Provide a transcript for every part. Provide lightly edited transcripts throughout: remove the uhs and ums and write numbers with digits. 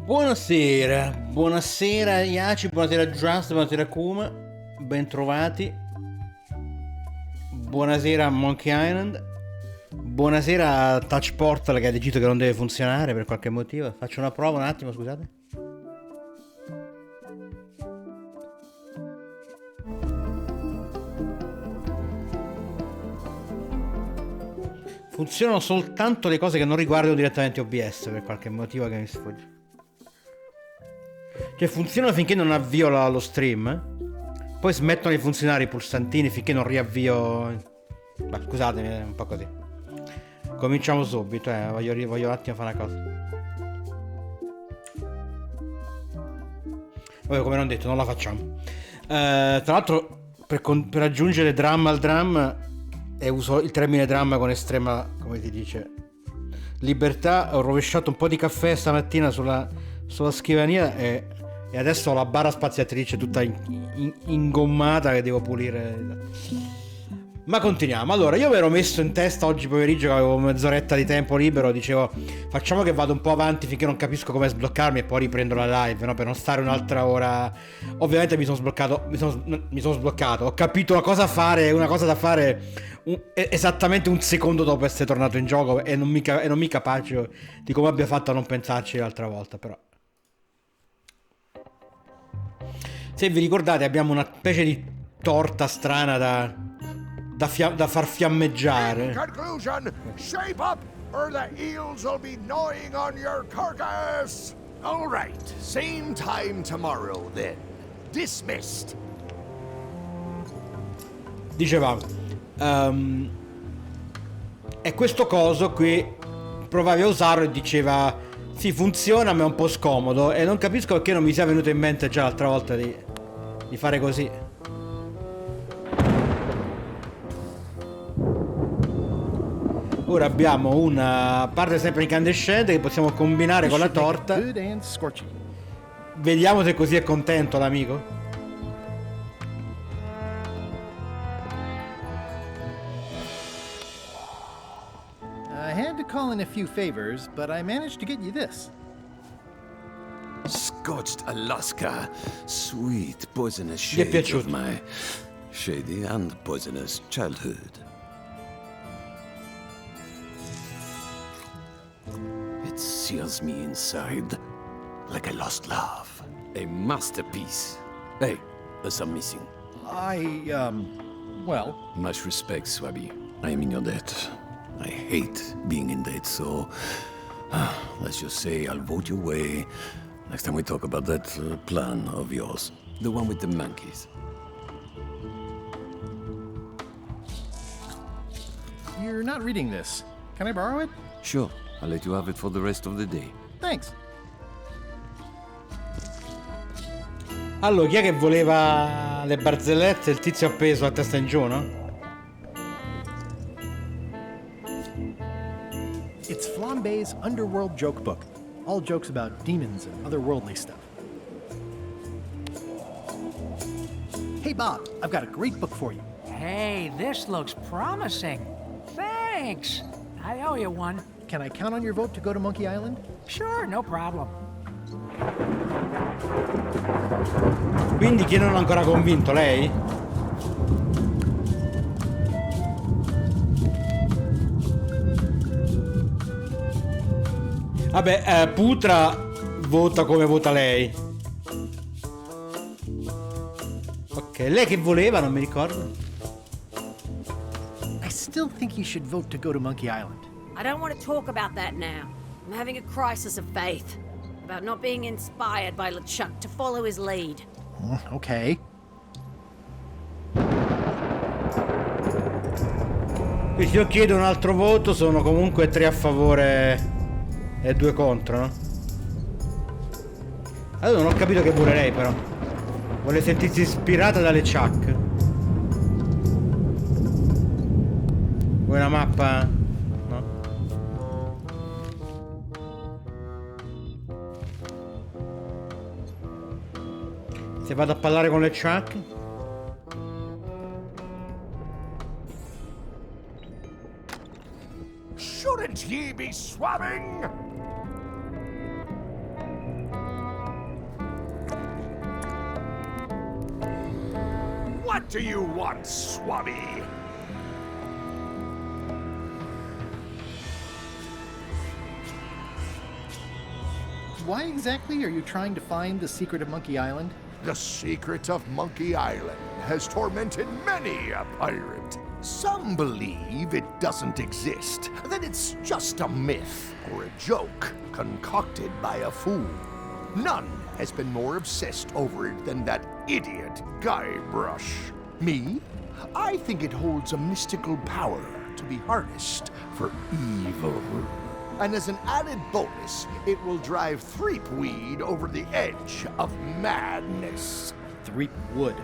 Buonasera, buonasera Iaci, buonasera Just, buonasera Kuma, bentrovati. Buonasera Monkey Island. Buonasera Touch Portal che ha deciso che non deve funzionare per qualche motivo. Faccio una prova un attimo, scusate. Funzionano soltanto le cose che non riguardano direttamente OBS per qualche motivo che mi sfugge. Cioè funzionano finché non avvio lo stream. Poi smettono di funzionare i pulsantini finché non riavvio. Beh, scusatemi, è un po' così. Cominciamo subito, voglio un attimo fare una cosa. Vabbè, come non detto, non la facciamo. Tra l'altro, per aggiungere dramma al dramma, e uso il termine dramma con estrema, come si dice, libertà, ho rovesciato un po' di caffè stamattina sulla scrivania e adesso ho la barra spaziatrice tutta ingommata che devo pulire. Ma continuiamo. Allora, io mi ero messo in testa oggi pomeriggio che avevo mezz'oretta di tempo libero, dicevo facciamo che vado un po' avanti finché non capisco come sbloccarmi e poi riprendo la live, no? Per non stare un'altra ora. Ovviamente mi sono sbloccato, ho capito una cosa da fare esattamente un secondo dopo essere tornato in gioco e non mi capaccio di come abbia fatto a non pensarci l'altra volta, però. Se vi ricordate abbiamo una specie di torta strana da far fiammeggiare. In conclusion, shape up or the eels will be gnawing on your carcass. All right, same time tomorrow then. Dismissed. Dicevamo, e questo coso qui provavi a usarlo e diceva sì, funziona ma è un po' scomodo e non capisco perché non mi sia venuto in mente già l'altra volta di fare così. Ora abbiamo una parte sempre incandescente che possiamo combinare con la torta. Vediamo se così è contento l'amico. I had to call in a few favors, but I managed to get you this. Scorched Alaska, sweet poisonous shade of my shady and poisonous childhood. It seals me inside like a lost love. A masterpiece. Hey, there's some missing. Well... Much respect, Swabby. I am in your debt. I hate being in debt, so... let's just say I'll vote your way next time we talk about that plan of yours. The one with the monkeys. You're not reading this. Can I borrow it? Sure. I'll let you have it for the rest of the day. Thanks. Allora, chi è che voleva le barzellette? Il tizio appeso a testa in giù, no? It's Flambe's Underworld Joke Book. All jokes about demons and otherworldly stuff. Hey, Bob, I've got a great book for you. Hey, this looks promising. Thanks. I owe you one. Can I count on your vote to go to Monkey Island? Sure, no problem. Quindi chi non è ancora convinto? Lei? Vabbè, Putra vota come vota lei. Ok, lei che voleva? Non mi ricordo. I still think you should vote to go to Monkey Island. I don't want to talk about that now. I'm having a crisis of faith. About not being inspired by LeChuck to follow his lead. Okay. Quindi se io chiedo un altro voto sono comunque 3 a favore e 2 contro, no? Allora non ho capito che vuole lei però. Vuole sentirsi ispirata dalle Chuck. Vuoi una mappa? No. Se vado a parlare con le Chuck? Shouldn't ye be swabbing? What do you want, swabby? Why exactly are you trying to find the secret of Monkey Island? The secret of Monkey Island has tormented many a pirate. Some believe it doesn't exist, that it's just a myth or a joke concocted by a fool. None has been more obsessed over it than that idiot Guybrush. Me? I think it holds a mystical power to be harnessed for evil. And as an added bonus, it will drive Threepweed over the edge of madness. Threepwood.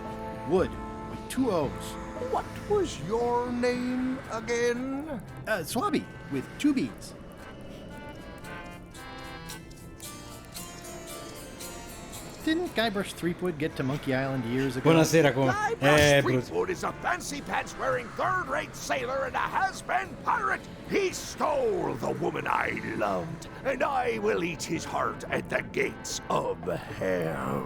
Wood with 2 O's. What was your name again? Swabby with 2 B's. Didn't Guybrush Threepwood get to Monkey Island years ago? Buonasera come. Guybrush Bruce. Threepwood is a fancy pants wearing third-rate sailor and a has-been pirate. He stole the woman I loved, and I will eat his heart at the gates of hell.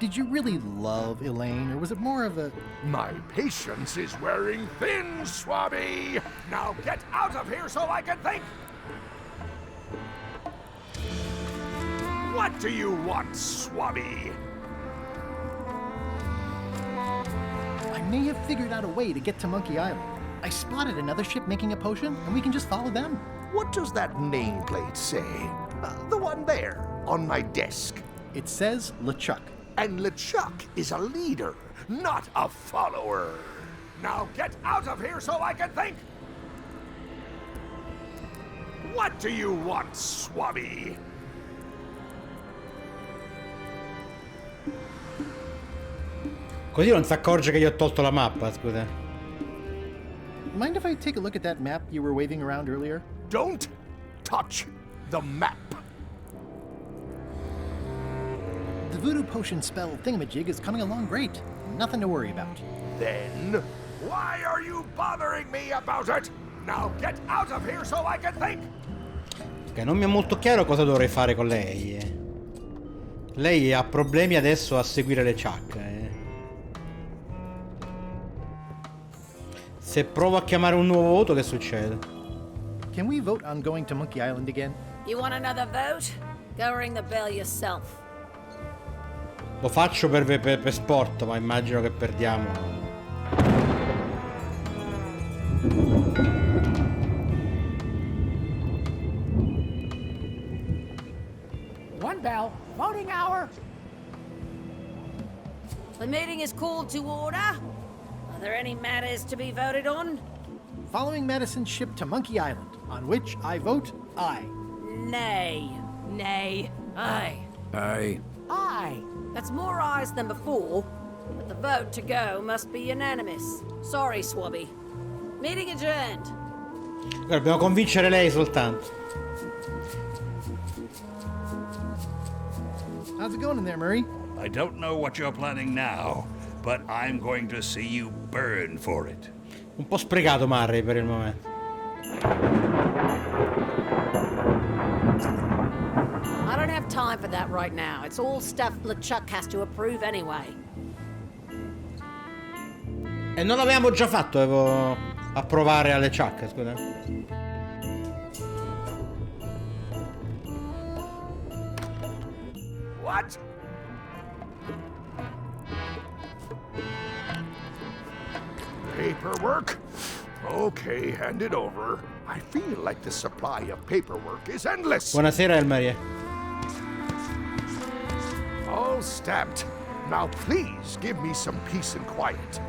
Did you really love Elaine, or was it more of a... My patience is wearing thin, Swabby. Now get out of here so I can think. What do you want, Swabby? I may have figured out a way to get to Monkey Island. I spotted another ship making a potion, and we can just follow them. What does that nameplate say? The one there, on my desk. It says LeChuck. And LeChuck is a leader, not a follower. Now get out of here so I can think! What do you want, Swabby? Così non si accorge che gli ho tolto la mappa, scusa. Mind if I take a look at that map you were waving around earlier? Don't touch the map. The voodoo potion spell thingamajig is coming along great. Nothing to worry about. Then, why are you bothering me about it? Now get out of here so I can think! Ok, non mi è molto chiaro cosa dovrei fare con lei. Lei ha problemi adesso a seguire le Chuck. Se provo a chiamare un nuovo voto, che succede? Can we vote on going to Monkey Island again? You want another vote? Go ring the bell yourself. Lo faccio per sport, ma immagino che perdiamo. One bell. Voting hour. The meeting is called to order. Are there any matters to be voted on? Following Madison's ship to Monkey Island, on which I vote aye. Nay. Nay. Aye. Aye. Aye. That's more ayes than before, but the vote to go must be unanimous. Sorry, Swabby. Meeting adjourned. Allora, dobbiamo convincere lei soltanto. How's it going in there, Murray? I don't know what you're planning now, but I'm going to see you burn for it. Un po' sprecato Murray per il momento. I don't have time for that right now. It's all stuff LeChuck has to approve anyway. E non l'avevamo già fatto, devo approvare alle Chuck, scusa. What? Paperwork? Okay, hand it over. I feel like the supply of paperwork is endless. Buonasera Elmarie. All stamped. Now please give me some peace and quiet.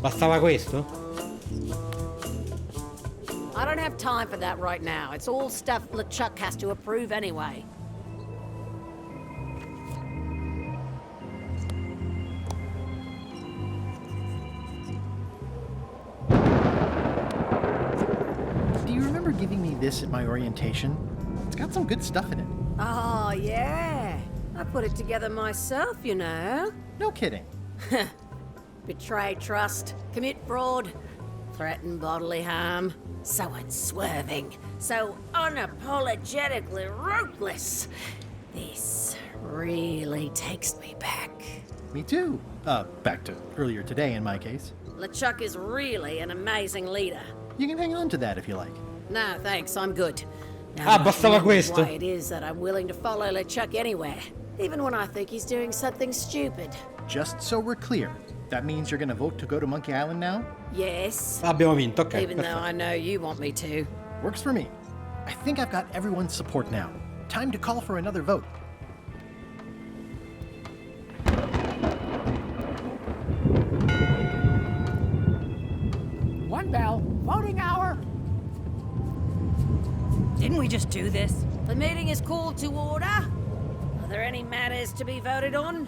Bastava questo? I don't have time for that right now. It's all stuff LeChuck has to approve anyway. Do you remember giving me this at my orientation? It's got some good stuff in it. Oh, yeah. I put it together myself, you know. No kidding. Betray trust, commit fraud, threaten bodily harm. So unswerving, so unapologetically ruthless. This really takes me back. Me too. Back to earlier today in my case. LeChuck is really an amazing leader. You can hang on to that if you like. No, thanks, I'm good. Ah, bastava questo. Why it is that I'm willing to follow LeChuck anywhere, even when I think he's doing something stupid. Just so we're clear, that means you're gonna vote to go to Monkey Island now? Yes, Abbiamo vinto, ok. even though perfetto. I know you want me to. Works for me. I think I've got everyone's support now. Time to call for another vote. One bell. Voting hour. Didn't we just do this? The meeting is called to order. Are there any matters to be voted on?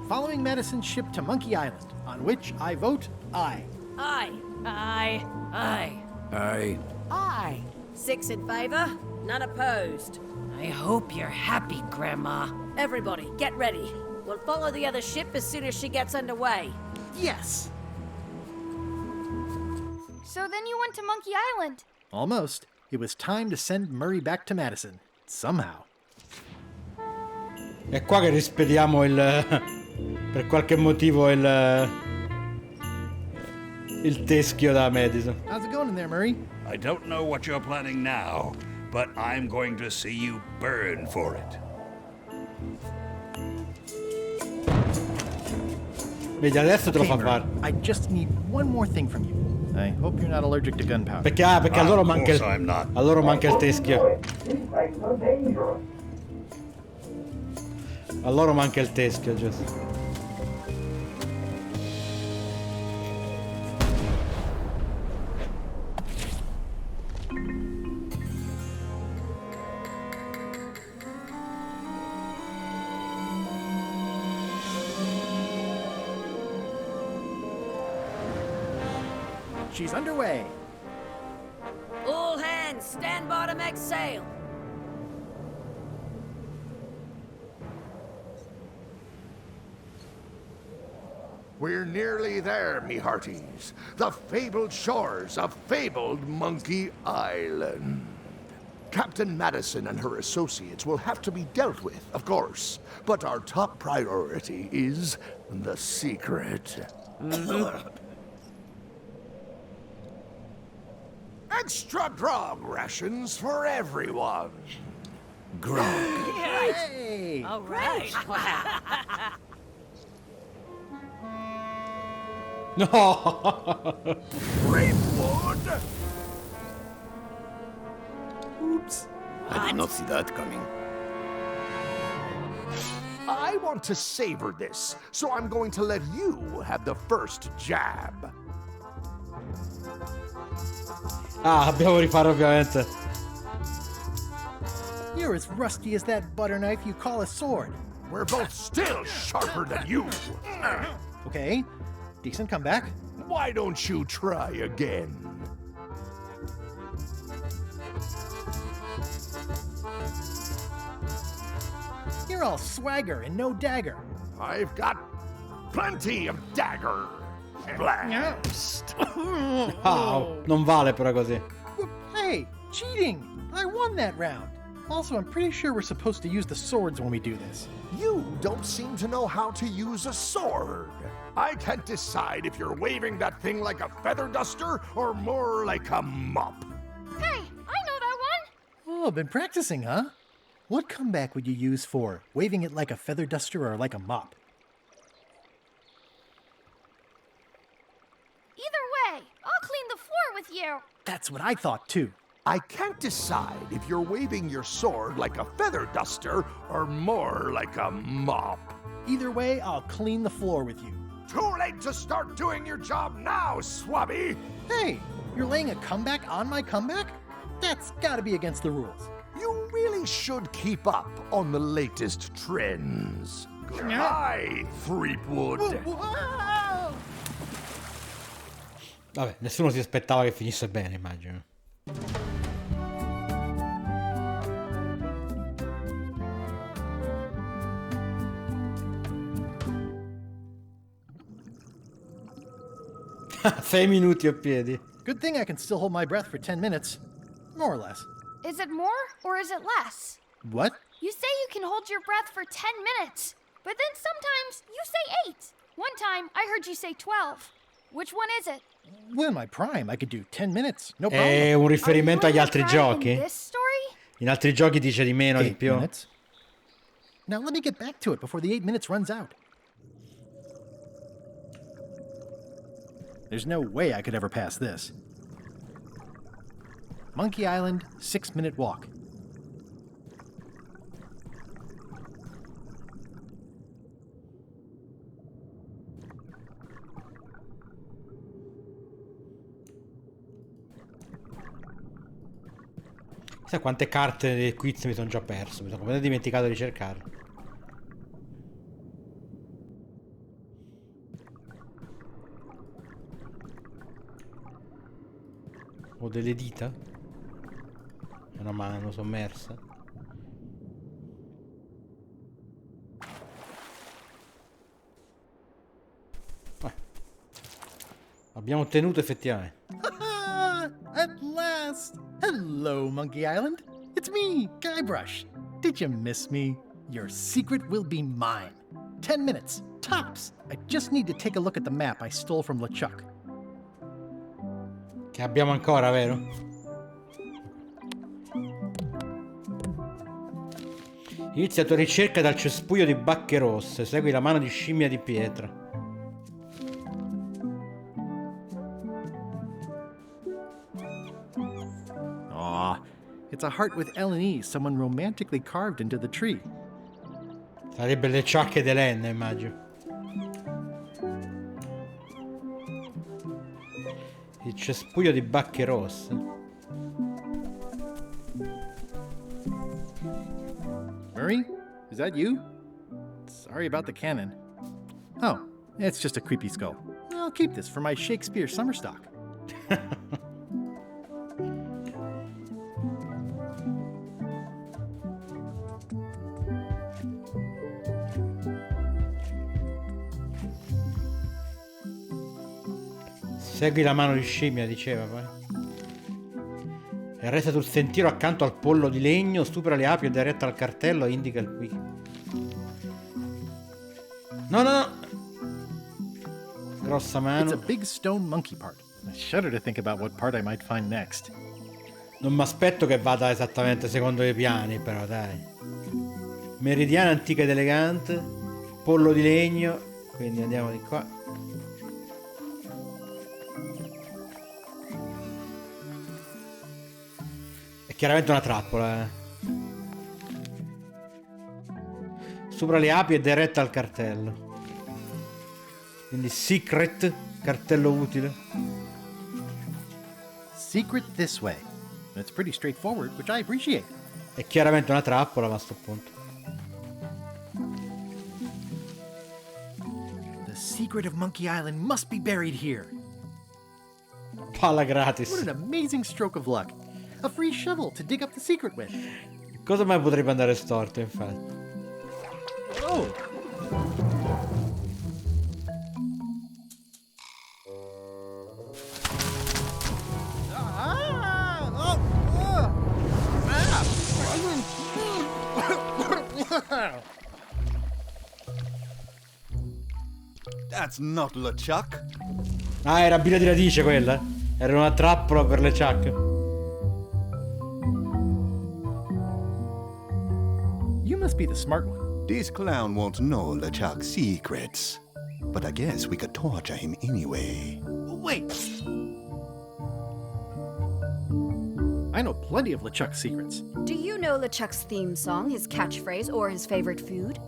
Following Madison's ship to Monkey Island, on which I vote aye. Aye. Aye. Aye. Aye. Aye. 6 in favor, none opposed. I hope you're happy, Grandma. Everybody, get ready. We'll follow the other ship as soon as she gets underway. Yes! So then you went to Monkey Island. Almost. It was time to send Murray back to Madison. Somehow. È qua che rispediamo il... per qualche motivo il teschio da Madison. How's it going in there, Murray? I don't know what you're planning now, but I'm going to see you burn for it. Vedi, adesso te lo Okay, fa Murray, fare. I just need one more thing from you. I hope you're not allergic to gunpowder. Perché a loro Of manca course I'm not. a loro manca il teschio. A loro manca il teschio, giusto. She's underway. All hands, stand by to make sail. We're nearly there, me hearties. The fabled shores of fabled Monkey Island. Captain Madison and her associates will have to be dealt with, of course. But our top priority is the secret. Extra grog rations for everyone. Grog. Hey! All right. No! Greenwood! Oops. I did not see that coming. I want to savor this, so I'm going to let you have the first jab. Ah, dobbiamo rifare ovviamente. You're as rusty as that butter knife you call a sword. We're both still sharper than you. Okay, decent comeback. Why don't you try again? You're all swagger and no dagger. I've got plenty of dagger. Blast. Ah, non vale però così. Hey, cheating! I won that round. Also, I'm pretty sure we're supposed to use the swords when we do this. You don't seem to know how to use a sword. I can't decide if you're waving that thing like a feather duster or more like a mop. Hey, I know that one. Oh, been practicing, huh? What comeback would you use for waving it like a feather duster or like a mop? Either way, I'll clean the floor with you. That's what I thought too. I can't decide if you're waving your sword like a feather duster or more like a mop. Either way, I'll clean the floor with you. Too late to start doing your job now, Swabby! Hey, you're laying a comeback on my comeback? That's gotta be against the rules. You really should keep up on the latest trends. Goodbye, Threepwood! Whoa! Vabbè, nessuno si aspettava che finisse bene, immagino. Sei minuti a piedi. Good thing I can still hold my breath for 10 minutes. More or less. Is it more or is it less? What? You say you can hold your breath for 10 minutes, but then sometimes you say 8. One time I heard you say 12. Which one is it? Well, in my prime, I could do 10 minutes. No problem. È un riferimento Are you agli altri in the prime giochi? in this story? In altri giochi dice di meno, di 8 più. minutes. Now let me get back to it before the 8 minutes runs out. There's no way I could ever pass this. Monkey Island, 6-minute walk. Sai quante carte del quiz mi sono già perso? Mi sono completamente dimenticato di cercarle. Ho delle dita? Una mano sommersa? Abbiamo ottenuto effettivamente. At last! Hello, Monkey Island. It's me, Guybrush. Did you miss me? Your secret will be mine. 10 minutes, tops. I just need to take a look at the map I stole from LeChuck. Che abbiamo ancora, vero? Inizia la tua ricerca dal cespuglio di bacche rosse. Segui la mano di scimmia di pietra. Aw, it's a heart with L&E someone romantically carved into the tree. Sarebbe le ciacche d'Elena, immagino. Il cespuglio di bacche rosse. Murray, is that you? Sorry about the cannon. Oh, it's just a creepy skull. I'll keep this for my Shakespeare summer stock. Segui la mano di scimmia, diceva poi. E resta sul sentiero accanto al pollo di legno, supera le api e dà retta al cartello e indica il qui. No, no, no! Grossa It's mano. a big stone monkey part. I shudder to think about what part I might find next. Non mi aspetto che vada esattamente secondo i piani, però dai. Meridiana antica ed elegante. Pollo di legno. Quindi andiamo di qua. È chiaramente una trappola, eh. Sopra le api e diretta al cartello. Quindi secret, cartello utile. Secret this way. It's pretty straightforward, which I appreciate. È chiaramente una trappola, ma a sto punto. The secret of Monkey Island must be buried here. Palla gratis. What an amazing stroke of luck. A free shovel to dig up the secret with. Cosa mai potrebbe andare storto, infatti? Oh! That's not LeChuck. Ah, era birra di radice quella? Era una trappola per le ciacche. You must be the smart one. This clown won't know LeChuck's secrets. But I guess we could torture him anyway. Wait! I know plenty of LeChuck's secrets. Do you know LeChuck's theme song, his catchphrase, or his favorite food?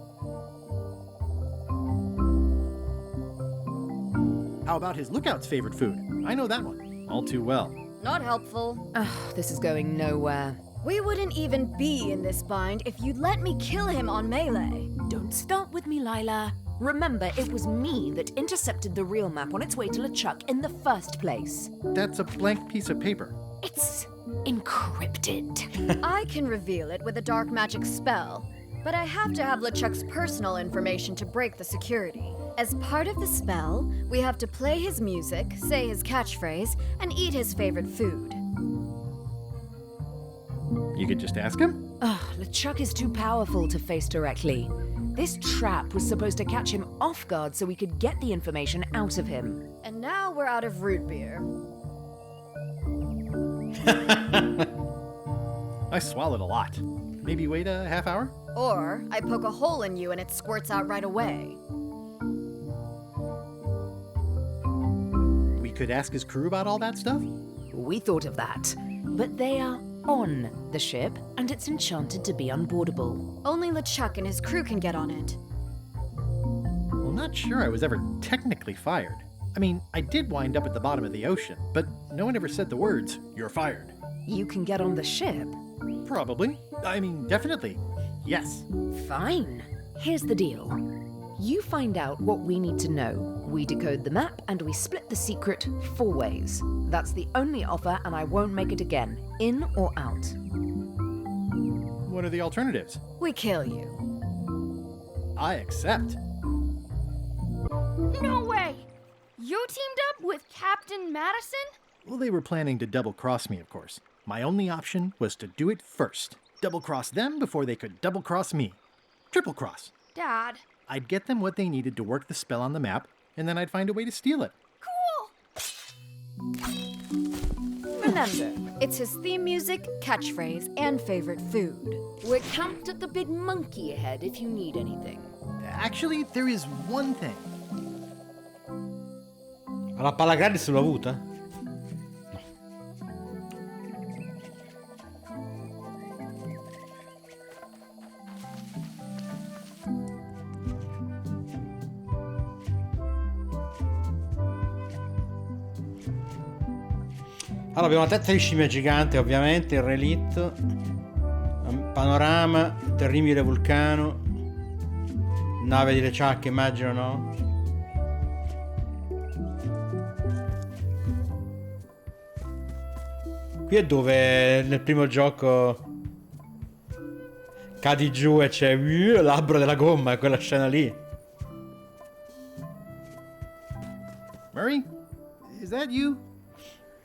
How about his lookout's favorite food? I know that one all too well. Not helpful. Ugh, this is going nowhere. We wouldn't even be in this bind if you'd let me kill him on melee. Don't start with me, Lila. Remember, it was me that intercepted the real map on its way to LeChuck in the first place. That's a blank piece of paper. It's encrypted. I can reveal it with a dark magic spell, but I have to have LeChuck's personal information to break the security. As part of the spell, we have to play his music, say his catchphrase, and eat his favorite food. You could just ask him? Ugh, LeChuck is too powerful to face directly. This trap was supposed to catch him off guard so we could get the information out of him. And now we're out of root beer. I swallowed a lot. Maybe wait a half hour? Or I poke a hole in you and it squirts out right away. We could ask his crew about all that stuff? We thought of that, but they are on the ship, and it's enchanted to be unboardable. Only LeChuck and his crew can get on it. Well, not sure I was ever technically fired. I mean, I did wind up at the bottom of the ocean, but no one ever said the words, "You're fired." You can get on the ship. Probably. I mean, definitely. Yes. Fine. Here's the deal. You find out what we need to know. We decode the map, and we split the secret 4 ways. That's the only offer, and I won't make it again. In or out. What are the alternatives? We kill you. I accept. No way! You teamed up with Captain Madison? Well, they were planning to double-cross me, of course. My only option was to do it first. Double-cross them before they could double-cross me. Triple-cross. Dad. I'd get them what they needed to work the spell on the map, and then I'd find a way to steal it. Cool! Remember, it's his theme music, catchphrase, and favorite food. We're camped at the Big Monkey ahead if you need anything. Actually, there is one thing. La palla gratis l'ho avuta? Allora abbiamo una testa di scimmia gigante, ovviamente, il relict, panorama, terribile vulcano, nave di LeChuck, immagino, no? Qui è dove nel primo gioco cadi giù e c'è l'abbro della gomma, quella scena lì. Murray? Is that you?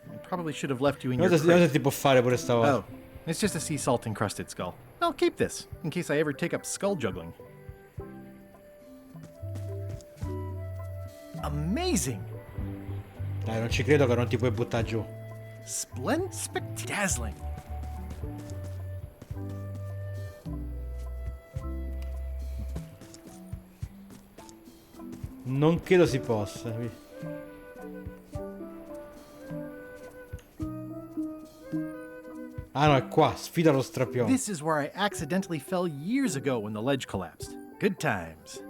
I probably should have left you in your Non so crate. se ti può fare pure stavolta. Oh, it's just a sea salt encrusted skull. I'll keep this, in case I ever take up skull juggling. Amazing! Dai, non ci credo che non ti puoi buttare giù. Splendid, spectazzling. Non credo si possa. Ah no, è qua, sfida lo strapione. This is where I accidentally fell years ago when the ledge collapsed. Good times.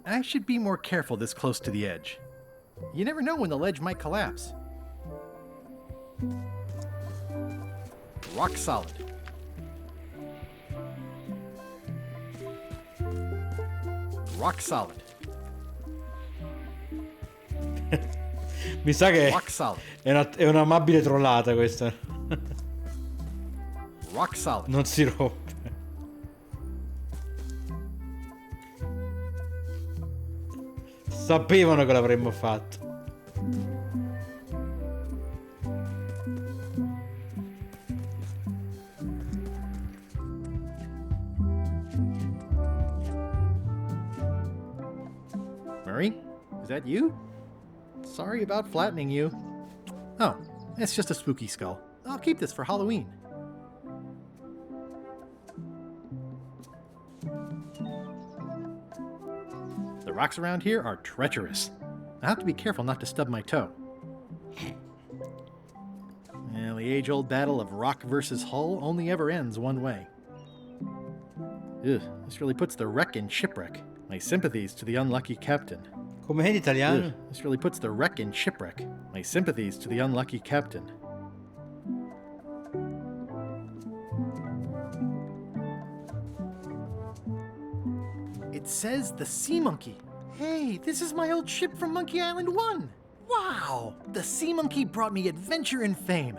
I should be more careful this close to the edge. You never know when the ledge might collapse. Rock solid. Rock solid. Mi sa che Rock solid. è un'amabile trollata questa. Rock solid. Non si rompe. Sapevano che l'avremmo fatto. Murray, is that you? Sorry about flattening you. Oh, it's just a spooky skull. I'll keep this for Halloween. The rocks around here are treacherous. I have to be careful not to stub my toe. Well, the age-old battle of rock versus hull only ever ends one way. Ugh, this really puts the wreck in shipwreck. My sympathies to the unlucky captain. Com'è in italiano? Ugh, this really puts the wreck in shipwreck. My sympathies to the unlucky captain. It says the Sea Monkey. Hey, this is my old ship from Monkey Island 1. Wow! The Sea Monkey brought me adventure and fame.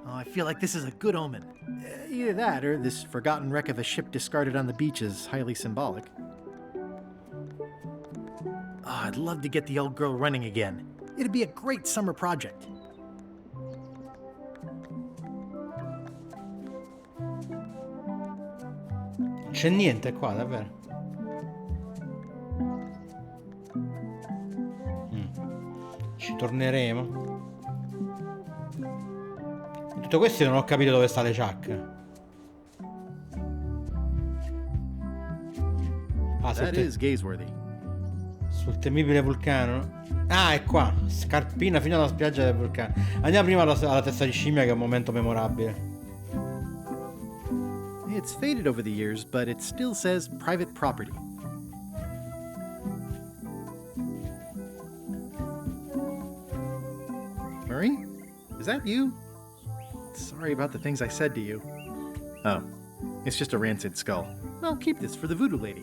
Oh, I feel like this is a good omen. Either that, or this forgotten wreck of a ship discarded on the beach is highly symbolic. Oh, I'd love to get the old girl running again. It'd be a great summer project. Non c'è niente qua, davvero. Ci torneremo. In tutto questo non ho capito dove sta LeChuck. That is gazeworthy. Sul temibile vulcano. Ah, è qua. Scarpina fino alla spiaggia del vulcano. Andiamo prima alla testa di scimmia, che è un momento memorabile. It's faded over the years, but it still says private property. Murray? Is that you? Sorry about the things I said to you. Oh, it's just a rancid skull. I'll keep this for the voodoo lady.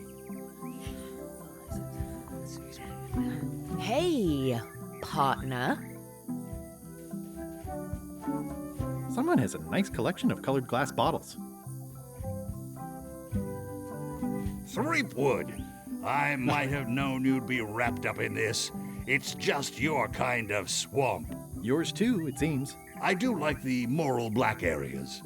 Hey, partner. Someone has a nice collection of colored glass bottles. Threepwood, I might have known you'd be wrapped up in this. It's just your kind of swamp. Yours too, it seems. I do like the moral black areas.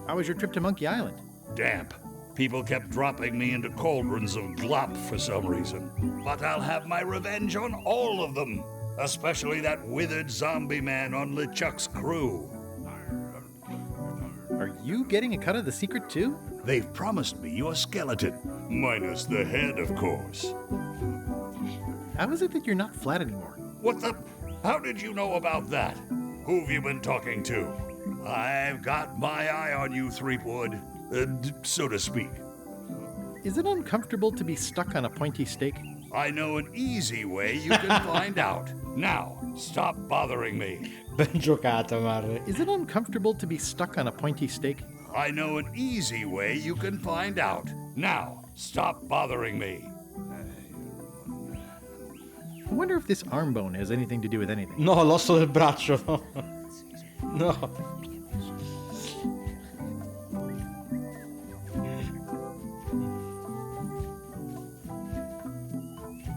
How was your trip to Monkey Island? Damp. People kept dropping me into cauldrons of glop for some reason. But I'll have my revenge on all of them. Especially that withered zombie man on LeChuck's crew. Are you getting a cut of the secret too? They've promised me your skeleton. Minus the head, of course. How is it that you're not flat anymore? What the? How did you know about that? Who've you been talking to? I've got my eye on you, Threepwood. So to speak. Is it uncomfortable to be stuck on a pointy stake? I know an easy way you can find out. Now, stop bothering me. Ben giocato, Murray. Is it uncomfortable to be stuck on a pointy stake? I know an easy way you can find out. Now, stop bothering me. I wonder if this arm bone has anything to do with anything. No, l'osso del braccio. No.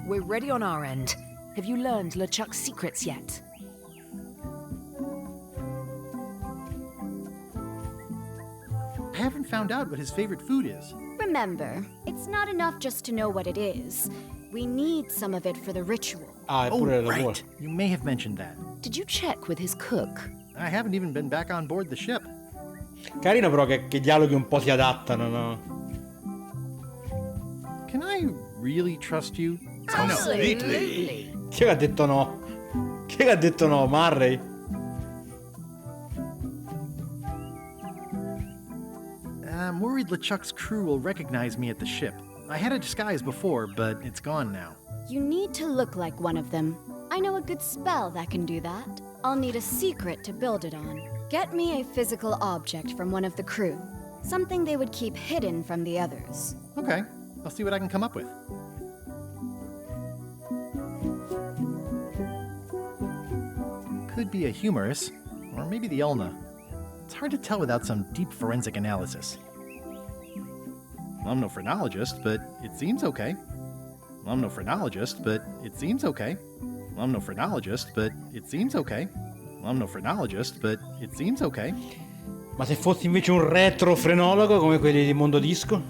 We're ready on our end. Have you learned LeChuck's secrets yet? I haven't found out what his favorite food is. Remember, it's not enough just to know what it is. We need some of it for the ritual. Ah, è Oh, pure la right. You may have mentioned that. Did you check with his cook? I haven't even been back on board the ship. Carino però che i dialoghi un po' si adattano, no? Can I really trust you? Absolutely. Chi ha detto no? Chi ha detto no? Murray? I'm worried LeChuck's crew will recognize me at the ship. I had a disguise before, but it's gone now. You need to look like one of them. I know a good spell that can do that. I'll need a secret to build it on. Get me a physical object from one of the crew. Something they would keep hidden from the others. Okay, I'll see what I can come up with. Could be a humerus, or maybe the ulna. It's hard to tell without some deep forensic analysis. I'm no phrenologist, but it seems okay. I'm no phrenologist, but it seems okay. I'm no phrenologist, but it seems okay. I'm no phrenologist, but it seems okay. Ma se fossi invece un retrofrenologo come quelli di Mondo Disco?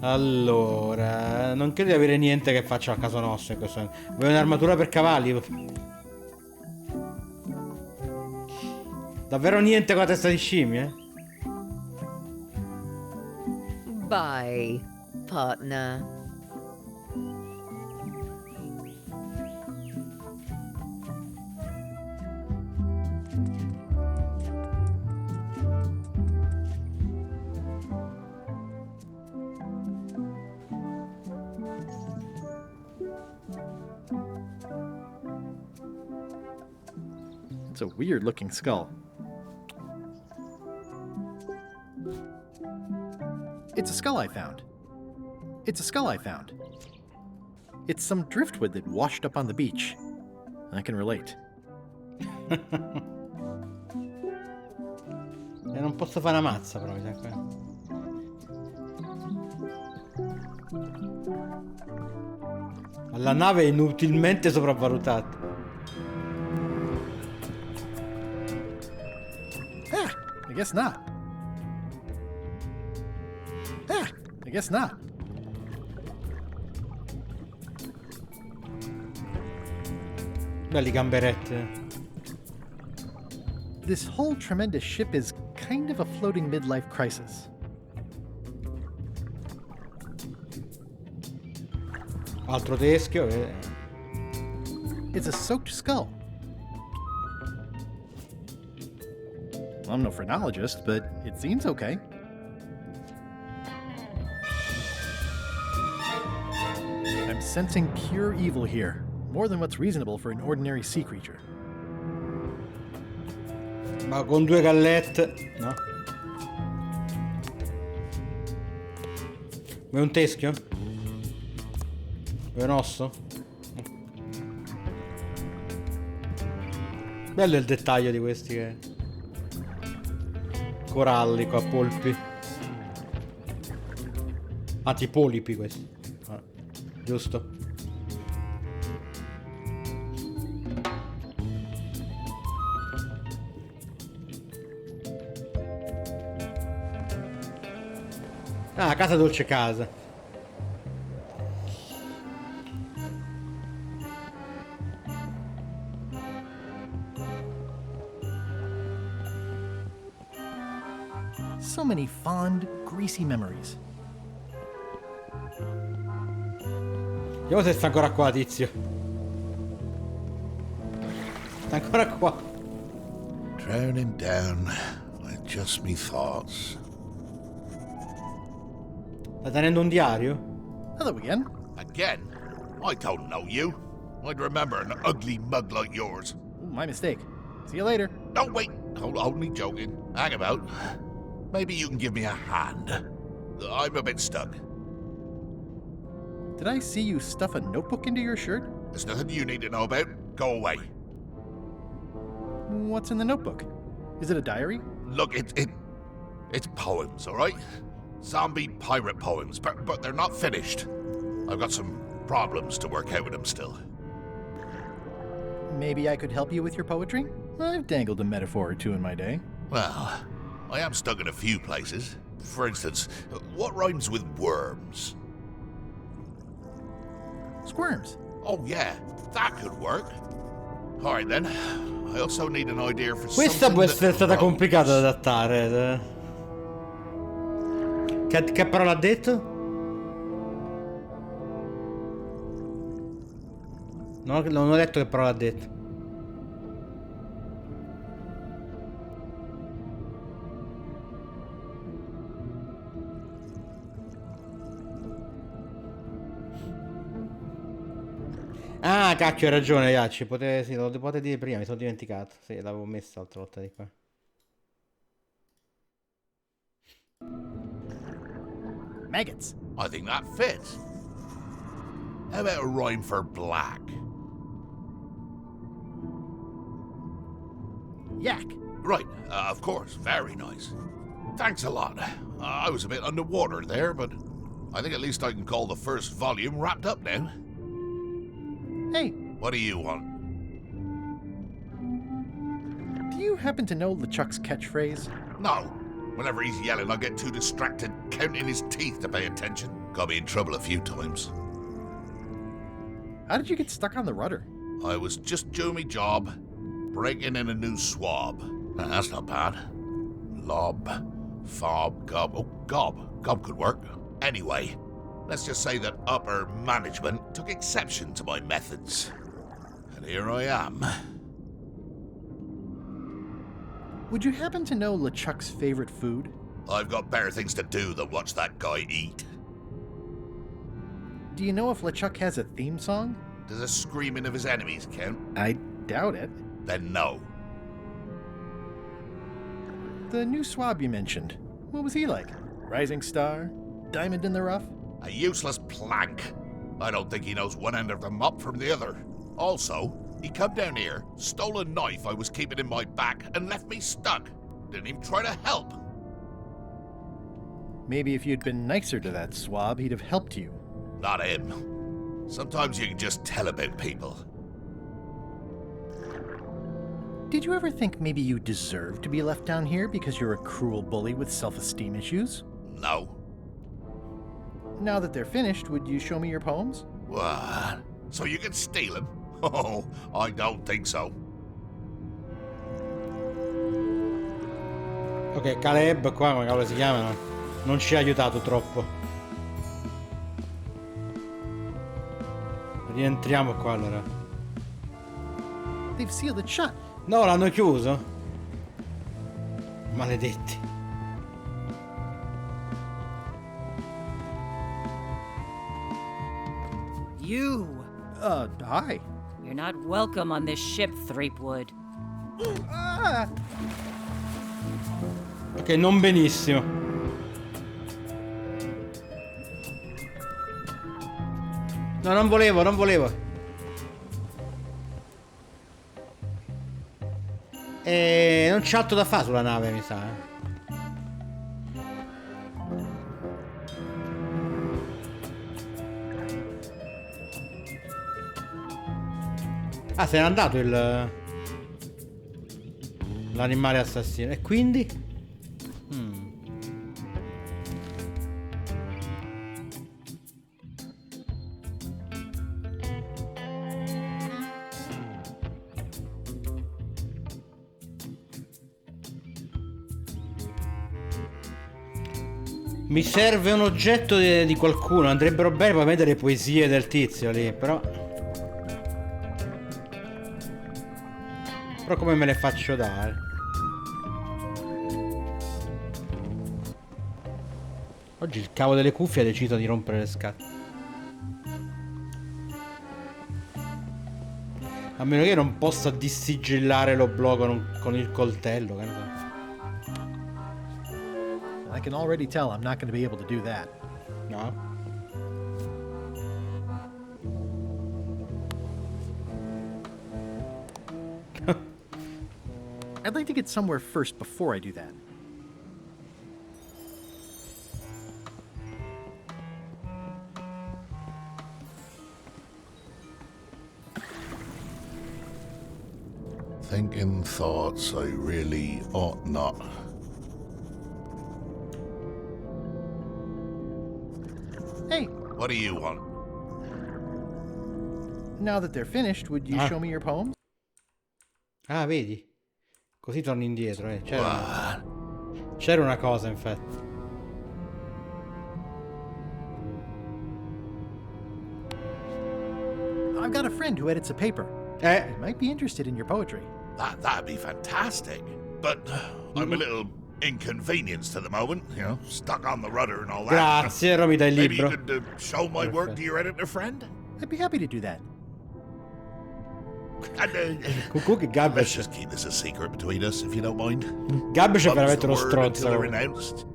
Allora, non credo di avere niente che faccia a caso nostro in questo momento. Vuoi un'armatura per cavalli? Davvero niente con la testa di scimmie? Bye, partner. It's a weird-looking skull. It's a skull I found. It's a skull I found. It's some driftwood that washed up on the beach. I can relate. E non posso fare una mazza, però mi sa che... La nave è inutilmente sopravvalutata. I guess not. I guess not. Belli gamberetti. This whole tremendous ship is kind of a floating midlife crisis. Altro teschio. It's a soaked skull. I'm no phrenologist, but it seems okay. I'm sensing pure evil here, more than what's reasonable for an ordinary sea creature. Ma con 2 gallette, no? Vuoi un teschio? Vuoi un osso? Bello il dettaglio di questi che... coralli qua, polpi. Anzi, polipi questi. Ah, giusto. Ah, casa dolce casa. So many fond, greasy memories. Vediamo se sta ancora qua, tizio. Sta ancora qua. Drowning down with just me thoughts. Sta tenendo un diario? Hello again. Again? I don't know you. I'd remember an ugly mug like yours. Ooh, my mistake. See you later. No, wait. Only joking. Hang about. Maybe you can give me a hand. I'm a bit stuck. Did I see you stuff a notebook into your shirt? There's nothing you need to know about. Go away. What's in the notebook? Is it a diary? Look, it's poems, all right? Zombie pirate poems, but they're not finished. I've got some problems to work out with them still. Maybe I could help you with your poetry? I've dangled a metaphor or two in my day. Well, I am stuck in a few places. For instance, what rhymes with worms? Squirms. Oh yeah, that could work. All right then. I also need an idea for Questa something può essere that stata rhymes. complicata da adattare. Che parola ha detto? No, non ho detto che parola ha detto. Ah, cacchio, hai ragione, Iacci. Sì, lo potete dire prima, mi sono dimenticato. Sì, l'avevo messa l'altra volta di qua. Maggots. I think that fits. How about a rhyme for black? Yak. Right, of course. Very nice. Thanks a lot. I was a bit underwater there, but I think at least I can call the first volume wrapped up now. Hey, What do you want? do you happen to know LeChuck's catchphrase? No. Whenever he's yelling, I get too distracted counting his teeth to pay attention. Got me in trouble a few times. How did you get stuck on the rudder? I was just doing my job, breaking in a new swab. That's not bad. Lob, fob, gob. Oh, gob. Gob could work. Anyway, let's just say that upper management took exception to my methods. And here I am. Would you happen to know LeChuck's favorite food? I've got better things to do than watch that guy eat. Do you know if LeChuck has a theme song? Does the screaming of his enemies count? I doubt it. Then no. The new swab you mentioned. What was he like? Rising star? Diamond in the rough? A useless plank. I don't think he knows one end of the mop from the other. Also, he come down here, stole a knife I was keeping in my back, and left me stuck. Didn't even try to help. Maybe if you'd been nicer to that swab, he'd have helped you. Not him. Sometimes you can just tell about people. Did you ever think maybe you deserve to be left down here because you're a cruel bully with self-esteem issues? No. Now that they're finished, would you show me your poems? What? So you can steal them? Oh, I don't think so. Ok, Caleb qua, come cavolo si chiamano? Non ci ha aiutato troppo. Rientriamo qua allora. They've sealed it shut. No, l'hanno chiuso? Maledetti. You! Hi. You're not welcome on this ship, Threepwood. Ah! Ok, non benissimo. No, non volevo. Non c'è altro da fare sulla nave, mi sa. Ah, se n'è andato l'animale assassino. E quindi? Mi serve un oggetto di qualcuno. Andrebbero bene poi mettere le poesie del tizio lì, però come me le faccio dare? Oggi il cavo delle cuffie ha deciso di rompere le scatole. A meno che non possa dissigillare l'oblò con il coltello, che ne so. I can already tell I'm not going to be able to do that. No. I'd like to get somewhere first before I do that. Thinking thoughts I really ought not. Hey, What do you want? now that they're finished, would you show me your poems? Ah, vedi? Così torni indietro, C'era una cosa, infatti. I've got a friend who edits a paper. He might be interested in your poetry. That'd be fantastic. But I'm a little inconvenienced at the moment, you know, stuck on the rudder and all that. Grazie, ora mi dai il Maybe libro. you could show my work to your editor friend? I'd be happy to do that. And, Cucù che let's Gabbesh. just keep this a secret between us, if you don't mind. Gabbesh è What was veramente the uno word stronzo. until they're announced?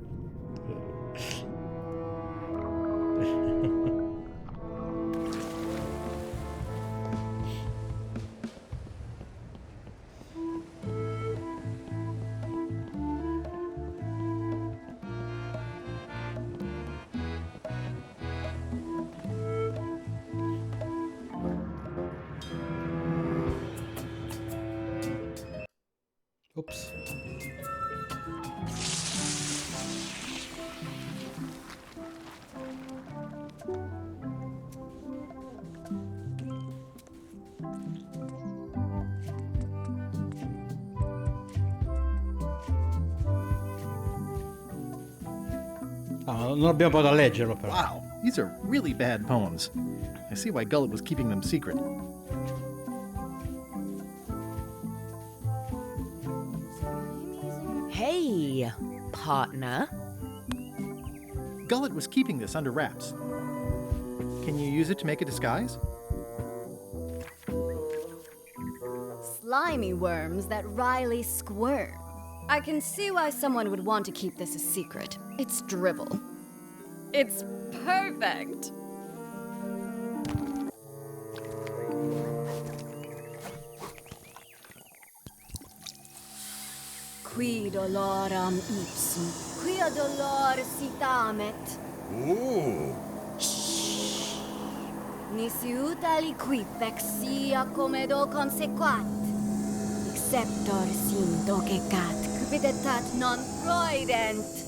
Ops. Ah, non abbiamo potuto leggerlo però. Wow, these are really bad poems. I see why Gullet was keeping them secret. Hey, partner. Gullet was keeping this under wraps. Can you use it to make a disguise? Slimy worms that wryly squirm. I can see why someone would want to keep this a secret. It's drivel. It's perfect. Qui doloram ipsum, quia dolor sitamet. Ooh. Nisi utali quipec sia comedo consequat. Exceptor sim docecat, cupidetat non proident.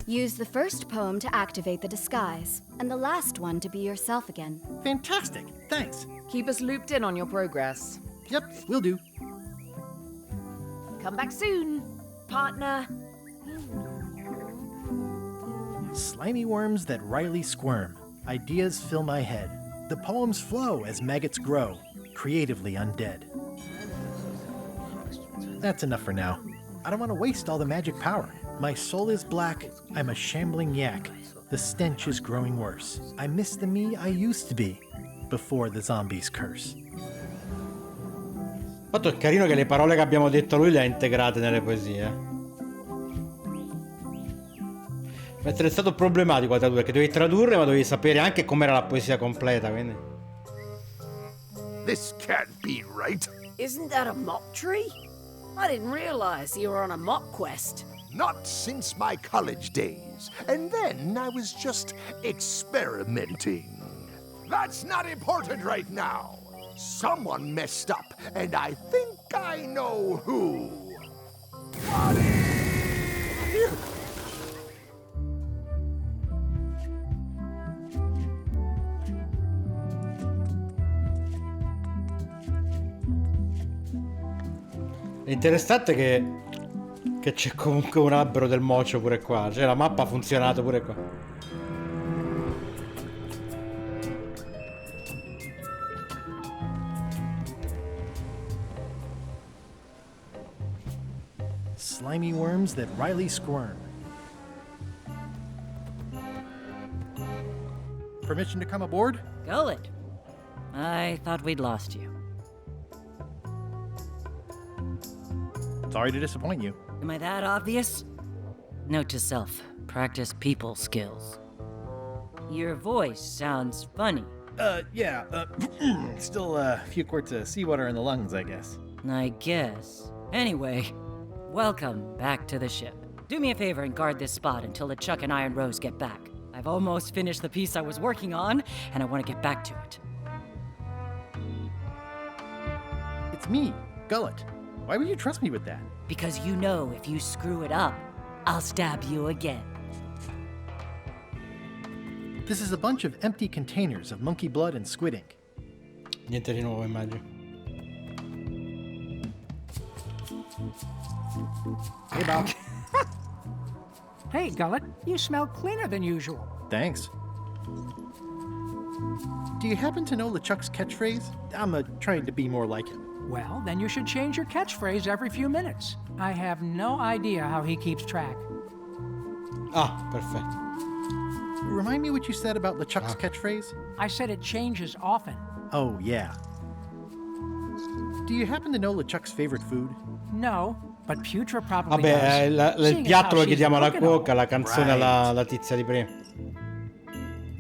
Use the first poem to activate the disguise, and the last one to be yourself again. Fantastic. Thanks. Keep us looped in on your progress. Yep, will do. Come back soon, partner. Slimy worms that wryly squirm. Ideas fill my head. The poems flow as maggots grow, creatively undead. That's enough for now. I don't want to waste all the magic power. My soul is black, I'm a shambling yak. The stench is growing worse. I miss the me I used to be, before the zombies curse. Fatto è carino che le parole che abbiamo detto a lui le ha integrate nelle poesie. Mentre è stato problematico a tradurre, perché dovevi tradurre ma dovevi sapere anche com'era la poesia completa, quindi... This can't be right. Isn't that a mock tree? I didn't realize you were on a mock quest. Not since my college days. And then I was just experimenting. That's not important right now. Someone messed up, and I think I know who. È interessante che c'è comunque un albero del mocio pure qua. Cioè la mappa ha funzionato pure qua. Slimy worms that wryly squirm. Permission to come aboard? Gullet. I thought we'd lost you. Sorry to disappoint you. Am I that obvious? Note to self, practice people skills. Your voice sounds funny. Yeah, still a few quarts of seawater in the lungs, I guess. I guess. Anyway, welcome back to the ship. Do me a favor and guard this spot until LeChuck and Iron Rose get back. I've almost finished the piece I was working on, and I want to get back to it. It's me, Gullet. Why would you trust me with that? Because you know if you screw it up, I'll stab you again. This is a bunch of empty containers of monkey blood and squid ink. Niente di nuovo, immagino. Hey, Bob. Hey, Gullet, you smell cleaner than usual. Thanks. Do you happen to know LeChuck's catchphrase? I'm trying to be more like him. Well, then you should change your catchphrase every few minutes. I have no idea how he keeps track. Ah, perfetto. Remind me what you said about LeChuck's catchphrase? I said it changes often. Oh, yeah. Do you happen to know LeChuck's favorite food? No, but Putra probably Vabbè, does. il piatto lo Seeing as chiediamo how alla she's looking cuoca, la canzone alla tizia di prima.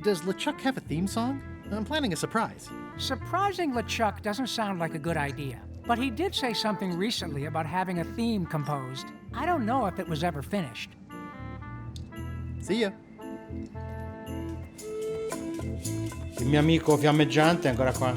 Does LeChuck have a theme song? I'm planning a surprise. Surprising LeChuck doesn't sound like a good idea, but he did say something recently about having a theme composed. I don't know if it was ever finished. See ya. Il mio amico fiammeggiante è ancora qua.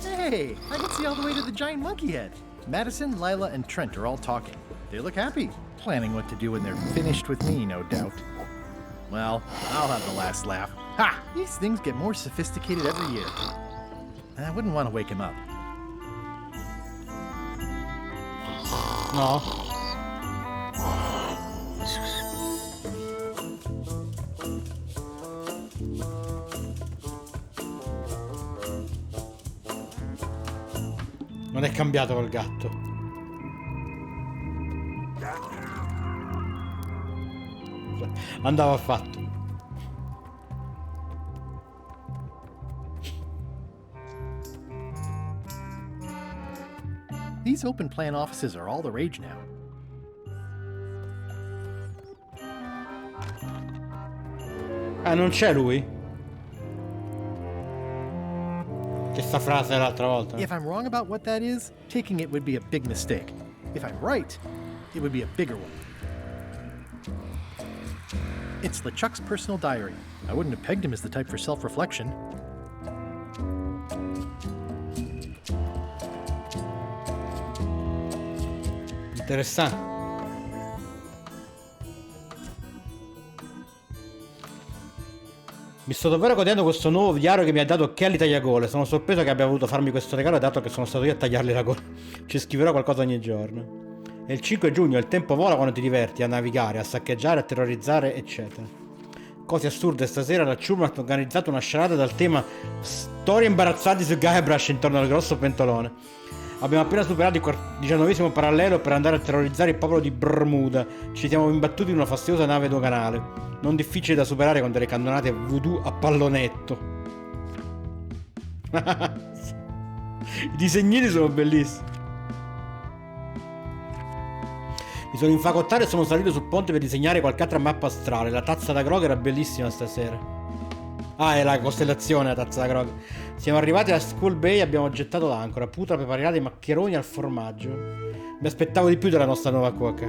Hey, I can see all the way to the giant monkey head. Madison, Lila, and Trent are all talking. They look happy, planning what to do when they're finished with me, no doubt. Well, I'll have the last laugh. Ha! These things get more sophisticated every year. I wouldn't want to wake him up. No. Non è cambiato col gatto. andava fatto. These open plan offices are all the rage now. Ah, non c'è lui? Questa frase l'altra volta. If I'm wrong about what that is, taking it would be a big mistake. If I'm right, it would be a bigger one. It's LeChuck's personal diary. I wouldn't have pegged him as the type for self-reflection. Interessante. Mi sto davvero godendo questo nuovo diario che mi ha dato Kelly Tagliagole. Sono sorpreso che abbia voluto farmi questo regalo, dato che sono stato io a tagliargli la gola. Ci scriverò qualcosa ogni giorno. È il 5 giugno, il tempo vola quando ti diverti a navigare, a saccheggiare, a terrorizzare, eccetera. Cose assurde, stasera la Ciurma ha organizzato una sciarada dal tema storie imbarazzanti su Guybrush intorno al grosso pentolone. Abbiamo appena superato il 19° parallelo per andare a terrorizzare il popolo di Bermuda. Ci siamo imbattuti in una fastidiosa nave doganale. Non difficile da superare con delle cannonate voodoo a pallonetto. I disegnini sono bellissimi. Mi sono infagottato e sono salito sul ponte per disegnare qualche altra mappa astrale. La tazza da grog era bellissima stasera. Ah, è la costellazione, la tazza da grog. Siamo arrivati a Skull Bay e abbiamo gettato l'ancora. Putra preparata i maccheroni al formaggio. Mi aspettavo di più della nostra nuova cuoca.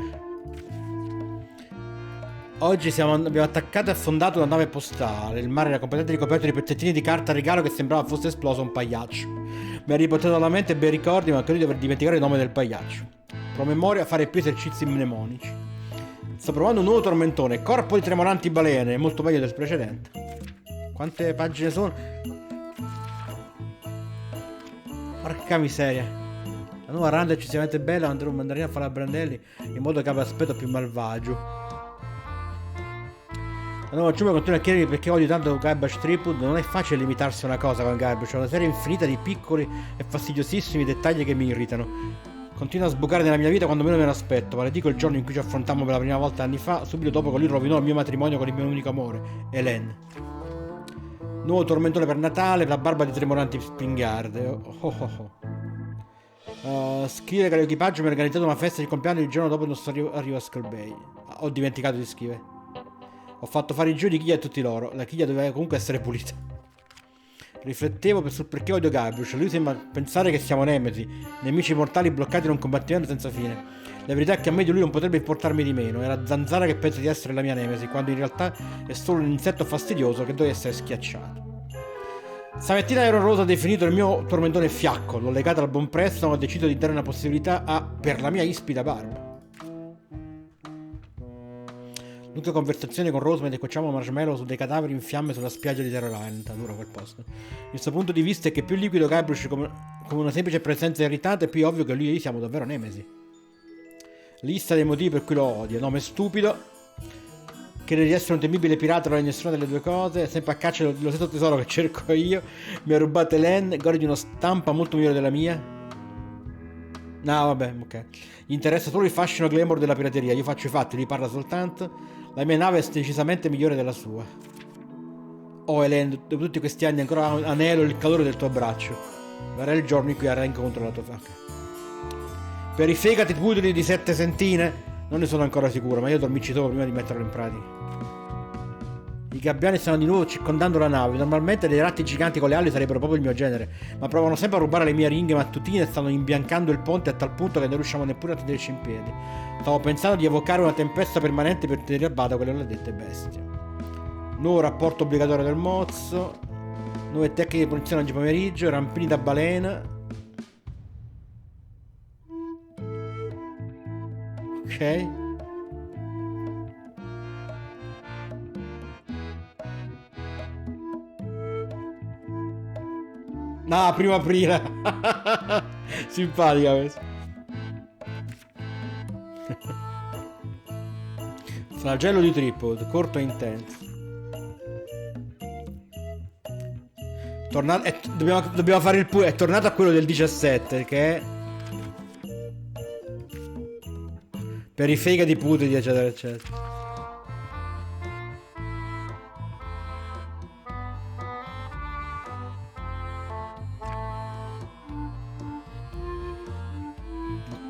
Oggi abbiamo attaccato e affondato una nave postale. Il mare era completamente ricoperto di pezzettini di carta regalo che sembrava fosse esploso un pagliaccio. Mi ha riportato alla mente bei ricordi, ma credo di aver dimenticato il nome del pagliaccio. Promemoria fare più esercizi mnemonici. Sto provando un nuovo tormentone. Corpo di tremolanti balene. È molto meglio del precedente. Quante pagine sono? Porca miseria. La nuova randa è eccessivamente bella. Andrò un mandarino a fare la Brandelli in modo che abbia aspetto più malvagio. La nuova ciuba continua a chiedermi perché odio tanto Guybrush Threepwood. Non è facile limitarsi a una cosa con Guybrush. C'è una serie infinita di piccoli e fastidiosissimi dettagli che mi irritano. Continua a sbucare nella mia vita quando meno me lo aspetto. Ma le dico il giorno in cui ci affrontammo per la prima volta anni fa, subito dopo che lui rovinò il mio matrimonio con il mio unico amore, Hélène. Nuovo tormentone per Natale, la barba di tremolanti spingarde. Scrive che l'equipaggio mi ha organizzato una festa di compleanno il giorno dopo il nostro arrivo a Skull Bay. Ho dimenticato di scrivere. Ho fatto fare i giro di chiglia a tutti loro. La chiglia doveva comunque essere pulita. Riflettevo sul perché odio Guybrush. Lui sembra pensare che siamo nemesi, nemici mortali bloccati in un combattimento senza fine. La verità è che a me di lui non potrebbe importarmi di meno. È la zanzara che pensa di essere la mia nemesi, quando in realtà è solo un insetto fastidioso che deve essere schiacciato. Stamattina Aaron Rose ha definito il mio tormentone fiacco. L'ho legato al buon presto, ma ho deciso di dare una possibilità per la mia ispida barba. L'unica conversazione con Rose mentre cuociamo marshmallow su dei cadaveri in fiamme sulla spiaggia di Terror Island. Duro quel posto. Il suo punto di vista è che più liquido Guybrush come una semplice presenza irritante, più ovvio che lui e io siamo davvero nemesi. Lista dei motivi per cui lo odio. Nome stupido. Crede di essere un temibile pirata, non è nessuna delle due cose. È sempre a caccia dello stesso tesoro che cerco io. Mi ha rubato Hélène. Gode di una stampa molto migliore della mia. No, vabbè, ok. Gli interessa solo il fascino glamour della pirateria. Io faccio i fatti, lui parla soltanto. La mia nave è decisamente migliore della sua. Oh Hélène, dopo tutti questi anni ancora anelo il calore del tuo abbraccio. Verrà il giorno in cui arrai incontro la tua faccia. Per i fegati pudori di 7 sentine non ne sono ancora sicuro, ma io dormici solo prima di metterlo in pratica. I gabbiani stanno di nuovo circondando la nave. Normalmente dei ratti giganti con le ali sarebbero proprio il mio genere, ma provano sempre a rubare le mie ringhe mattutine e stanno imbiancando il ponte a tal punto che non riusciamo neppure a tenerci in piedi. Stavo pensando di evocare una tempesta permanente per tenere a bada quelle maledette bestie. Nuovo rapporto obbligatorio del mozzo. Nuove tecniche di punizione oggi pomeriggio. Rampini da balena. Ok. No, primo aprile. Simpatica questa. Flagello di Tripod, corto e intenso. Dobbiamo fare il è tornato a quello del 17, che è per i fega di putidi, eccetera, eccetera.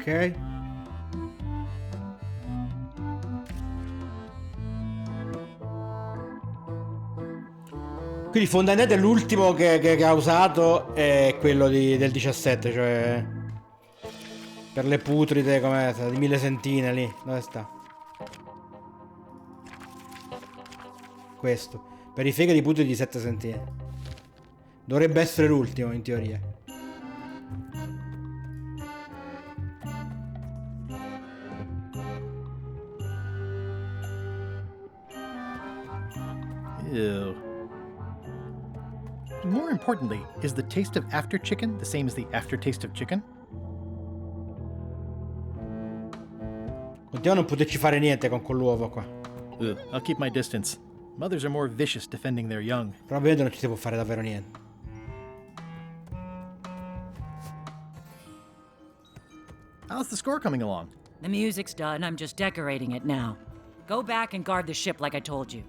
Ok. Quindi fondamentalmente l'ultimo che ha usato è quello del 17, cioè per le putride, come di 1000 sentine lì. Dove sta? Questo. Per i feghe di putridi di 7 sentine. Dovrebbe essere l'ultimo in teoria. Ew. More importantly, is the taste of after chicken the same as the aftertaste of chicken? Continuiamo a non poterci fare niente con quell'uovo qua. Ugh, I'll keep my distance. Mothers are more vicious defending their young. Probabilmente non ci si può fare davvero niente. How's the score coming along? The music's done. I'm just decorating it now. Go back and guard the ship like I told you.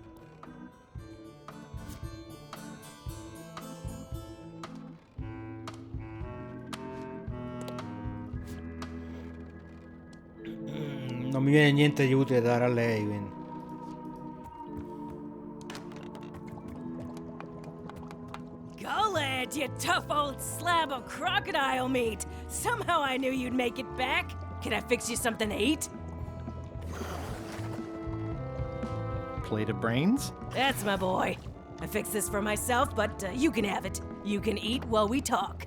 Non mi viene niente di utile da dare a lei, quindi. Gullet, you tough old slab of crocodile meat! Somehow I knew you'd make it back. Can I fix you something to eat? Plate of brains? That's my boy. I fixed this for myself, but you can have it. You can eat while we talk.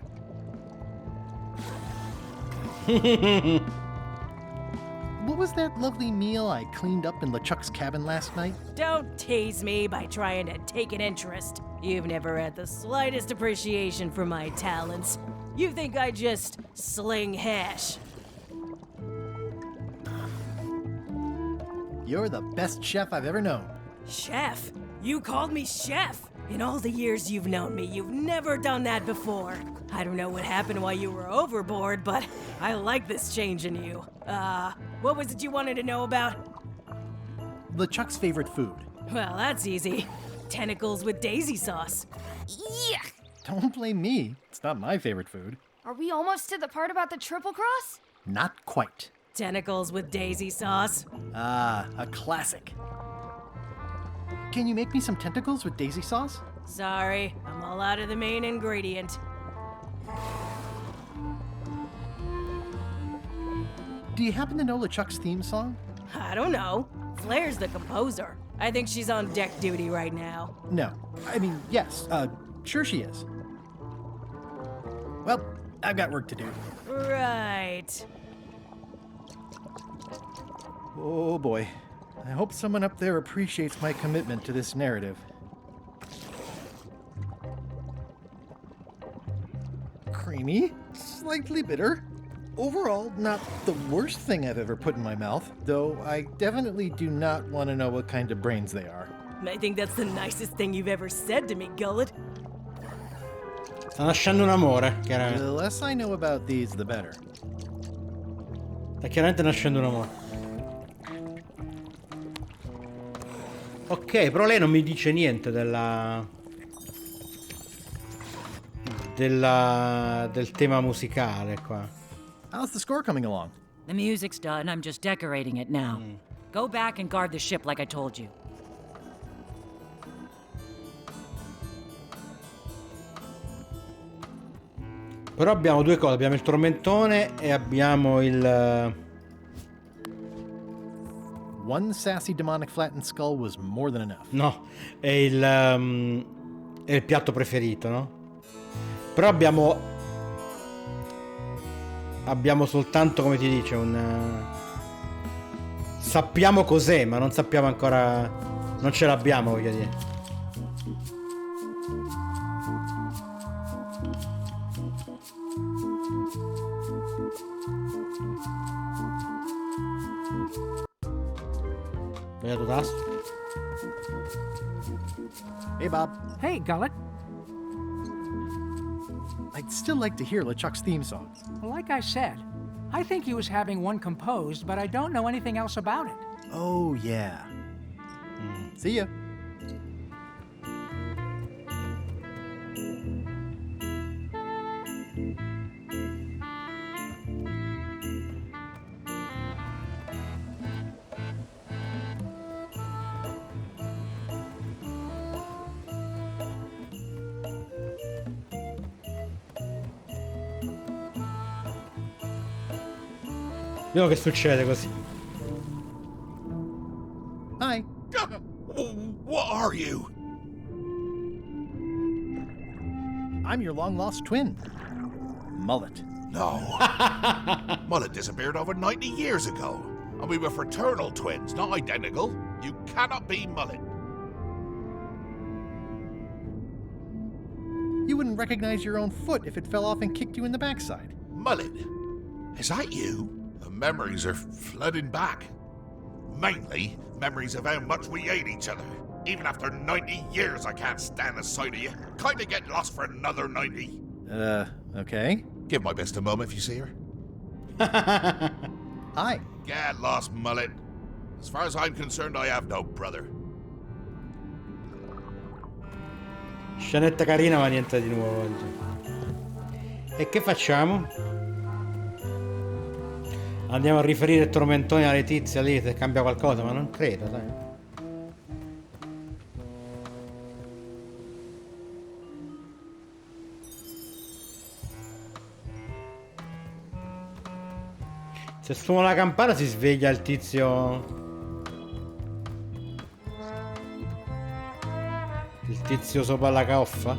What was that lovely meal I cleaned up in LeChuck's cabin last night? Don't tease me by trying to take an interest. You've never had the slightest appreciation for my talents. You think I just sling hash. You're the best chef I've ever known. Chef? You called me chef? In all the years you've known me, you've never done that before. I don't know what happened while you were overboard, but I like this change in you. What was it you wanted to know about? LeChuck's favorite food. Well, that's easy. Tentacles with daisy sauce. Yuck! Don't blame me. It's not my favorite food. Are we almost to the part about the triple cross? Not quite. Tentacles with daisy sauce. Ah, a classic. Can you make me some tentacles with daisy sauce? Sorry, I'm all out of the main ingredient. Do you happen to know LeChuck's theme song? I don't know. Flair's the composer. I think she's on deck duty right now. No. I mean, yes. Sure she is. Well, I've got work to do. Right. Oh boy. I hope someone up there appreciates my commitment to this narrative. Creamy, slightly bitter. Overall, not the worst thing I've ever put in my mouth, though I definitely do not want to know what kind of brains they are. I think that's the nicest thing you've ever said to me, Gullet. Sta nascendo un amore, chiaramente. The less I know about these, the better. Sta chiaramente nascendo un amore. Ok, però lei non mi dice niente del tema musicale qua. How's the score coming along? The music's done. I'm just decorating it now. Go back and guard the ship like I told you. Però abbiamo due cose, abbiamo il tormentone e abbiamo il... One sassy demonic flattened skull was more than enough. No, è il piatto preferito, no? Però abbiamo soltanto, come ti dice, sappiamo cos'è, ma non sappiamo ancora... Non ce l'abbiamo, voglio dire. Sbagliato tasto. Hey, Bob. Hey, Gullet. I'd still like to hear LeChuck's theme song. Like I said, I think he was having one composed, but I don't know anything else about it. Oh, yeah. See ya. Vediamo che succede così. Hi. What are you? I'm your long-lost twin. Mullet. No. Mullet disappeared over 90 years ago. And we were fraternal twins, not identical. You cannot be Mullet. You wouldn't recognize your own foot if it fell off and kicked you in the backside. Mullet? Is that you? The memories are flooding back. Mainly, memories of how much we hate each other. Even after 90 years, I can't stand the sight of you. Kinda get lost for another 90. Okay. Give my best a moment if you see her. Hi. Get lost, Mullet. As far as I'm concerned, I have no brother. Scenetta carina ma niente di nuovo oggi. E che facciamo? Andiamo a riferire tormentoni alla Letizia lì se cambia qualcosa, ma non credo, sai. Se suona la campana si sveglia il tizio. Il tizio sopra la coffa?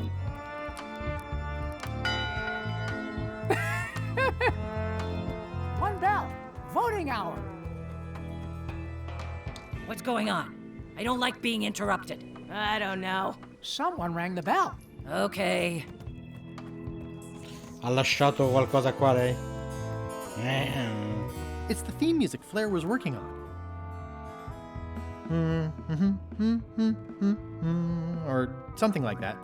One bell. Voting hour. What's going on? I don't like being interrupted. I don't know. Someone rang the bell. Okay. Ha lasciato qualcosa qua lei? It's the theme music Flair was working on. Or something like that.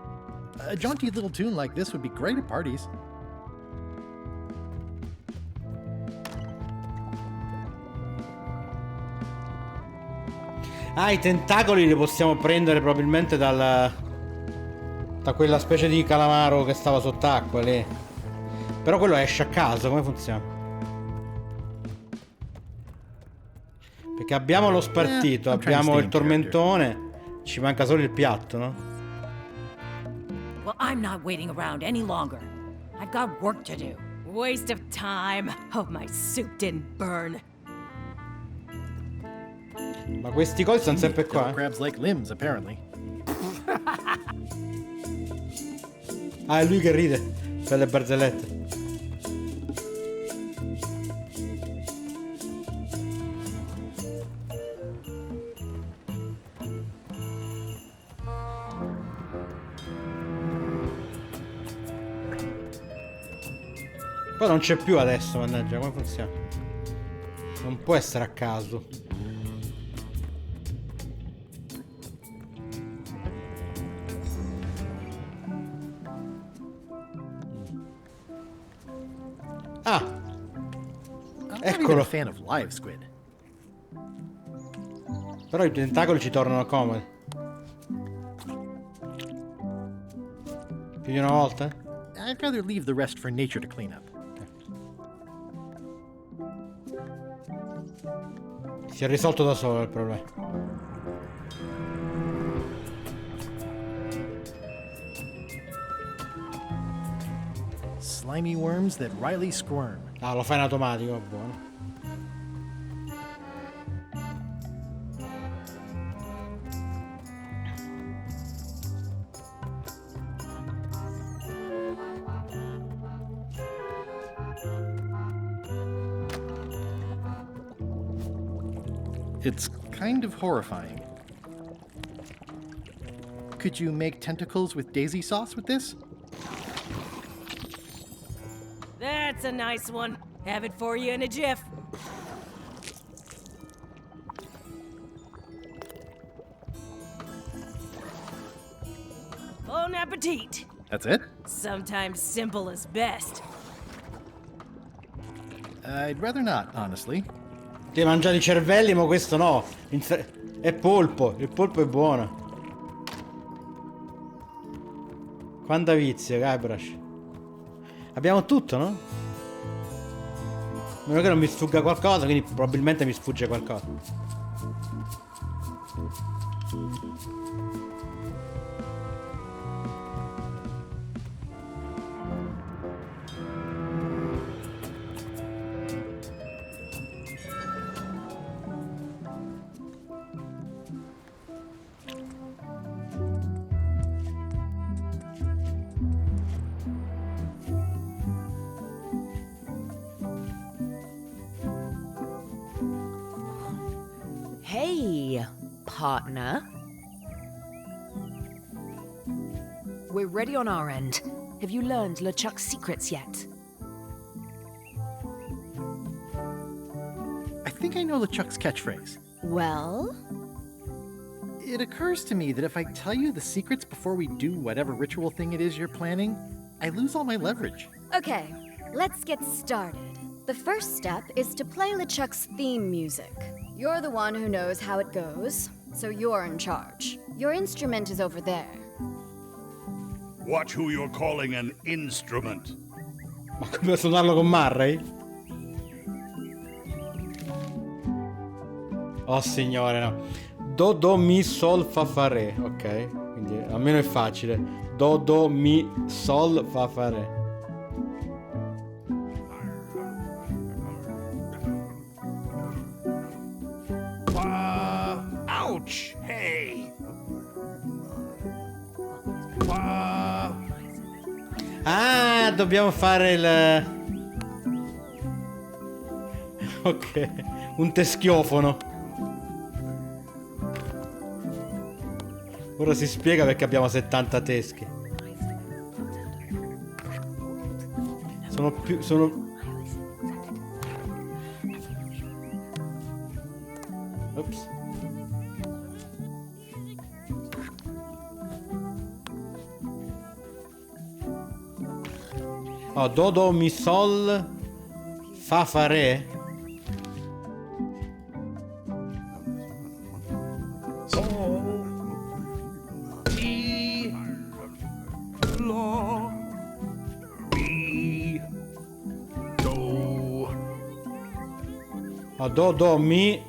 A jaunty little tune like this would be great at parties. Ah, i tentacoli li possiamo prendere probabilmente da quella specie di calamaro che stava sott'acqua lì. Però quello esce a caso, come funziona? Perché abbiamo lo spartito, abbiamo il tormentone, ci manca solo il piatto, no? Well, I'm not waiting around any longer. I've got work to do. Waste of time. Hope my soup didn't burn. Ma questi cosi sono sempre qua. Crabs like limbs, apparently. Ah, è lui che ride per le barzellette. Poi non c'è più adesso, mannaggia, come funziona? Non può essere a caso. Ah! I'm not even Eccolo. a fan of live squid. Però i tentacoli ci tornano comodi. Più di una volta? I'd rather leave the rest for nature to clean up. Si è risolto da solo il problema. Slimy worms that Riley squirm. Ah, lo fai in automatico, buono. It's kind of horrifying. Could you make tentacles with daisy sauce with this? That's a nice one. Have it for you in a jiff. Bon appetit. That's it? Sometimes simple is best. I'd rather not, honestly. Ti hai mangiato i cervelli, ma questo no. È polpo. Il polpo è buono. Quanta vizio, Guybrush. Abbiamo tutto, no? A meno che non mi sfugga qualcosa, quindi probabilmente mi sfugge qualcosa. partner. We're ready on our end. Have you learned LeChuck's secrets yet? I think I know LeChuck's catchphrase. Well? It occurs to me that if I tell you the secrets before we do whatever ritual thing it is you're planning, I lose all my leverage. Okay, let's get started. The first step is to play LeChuck's theme music. You're the one who knows how it goes, so you're in charge. Your instrument is over there. Watch who you're calling an instrument. Ma come suonarlo con Murray? Oh signore, no. Do, do, mi, sol, fa, fa, re. Ok, quindi almeno è facile. Do, do, mi, sol, fa, fa, re. Ouch! Hey! Ah, dobbiamo fare il... Ok, un teschiofono. Ora si spiega perché abbiamo 70 teschi. Sono... Ops. Oh, do, do, mi, sol, fa, fa, re. Oh, do, do, mi.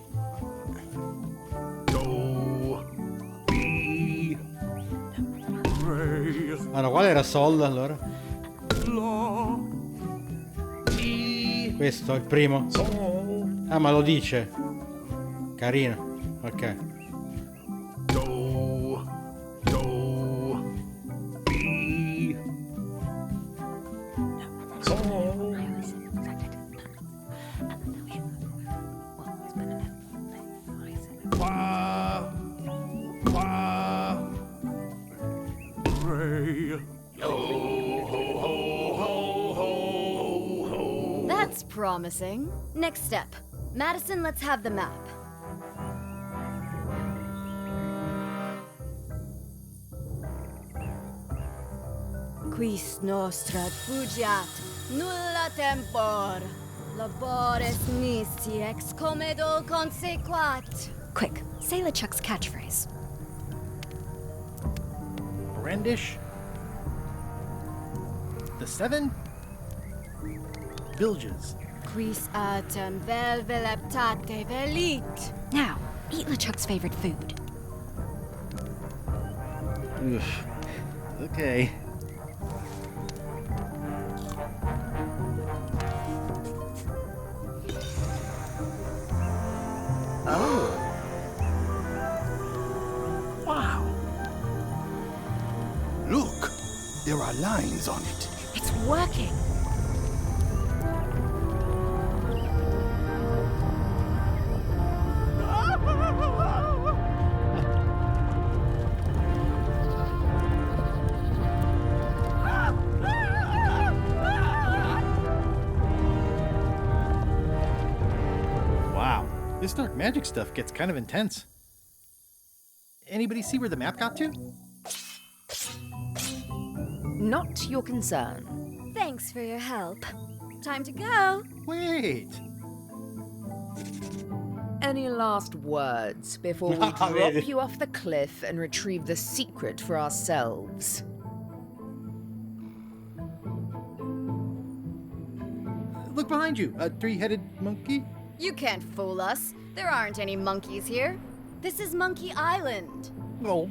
Ah no, qual era sol allora? Questo è il primo? Ah, ma lo dice. Carino. Ok. That's promising. Next step. Madison, let's have the map. Quis nostra fugiat, nulla tempor. Labores nisi ex comedo consequat. Quick, say LeChuck's catchphrase. Brandish. The 7 bilges. Quis autem vel veleptate velit. Now, eat LeChuck's favorite food. Oof. Okay. Oh. Wow. Look, there are lines on it. It's working. Wow. This dark magic stuff gets kind of intense. Anybody see where the map got to? Not your concern. Thanks for your help. Time to go. Wait. Any last words before we drop you off the cliff and retrieve the secret for ourselves? Look behind you, a three-headed monkey. You can't fool us. There aren't any monkeys here. This is Monkey Island. Oh.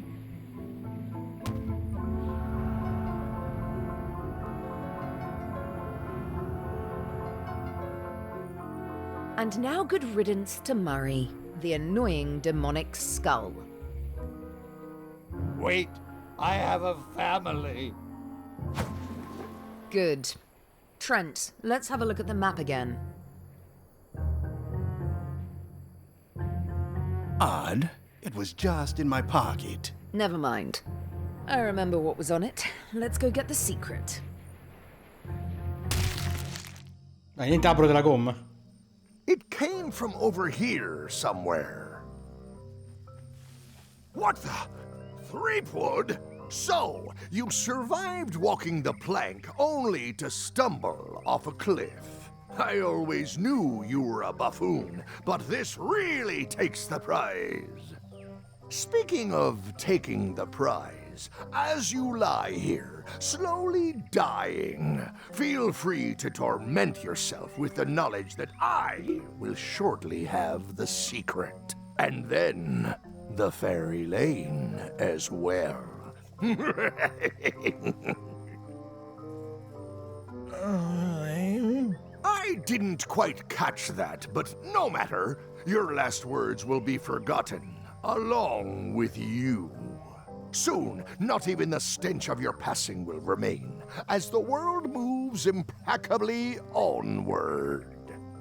And now good riddance to Murray, the annoying demonic skull. Wait, I have a family. Good. Trent, let's have a look at the map again. Odd. It was just in my pocket. Never mind. I remember what was on it. Let's go get the secret. Niente apro della gomma. It came from over here somewhere. What the? Threepwood? So, you survived walking the plank only to stumble off a cliff. I always knew you were a buffoon, but this really takes the prize. Speaking of taking the prize, as you lie here, slowly dying, feel free to torment yourself with the knowledge that I will shortly have the secret. And then the fairy lane as well. I didn't quite catch that, but no matter. Your last words will be forgotten, along with you. Soon, not even the stench of your passing will remain, as the world moves impeccably onward.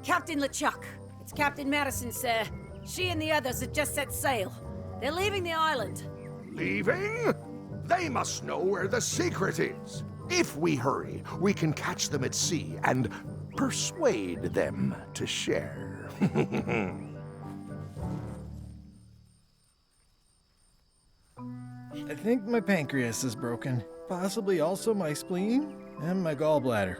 Captain LeChuck, it's Captain Madison, sir. She and the others have just set sail. They're leaving the island. Leaving? They must know where the secret is. If we hurry, we can catch them at sea and persuade them to share. I think my pancreas is broken. Possibly also my spleen and my gallbladder.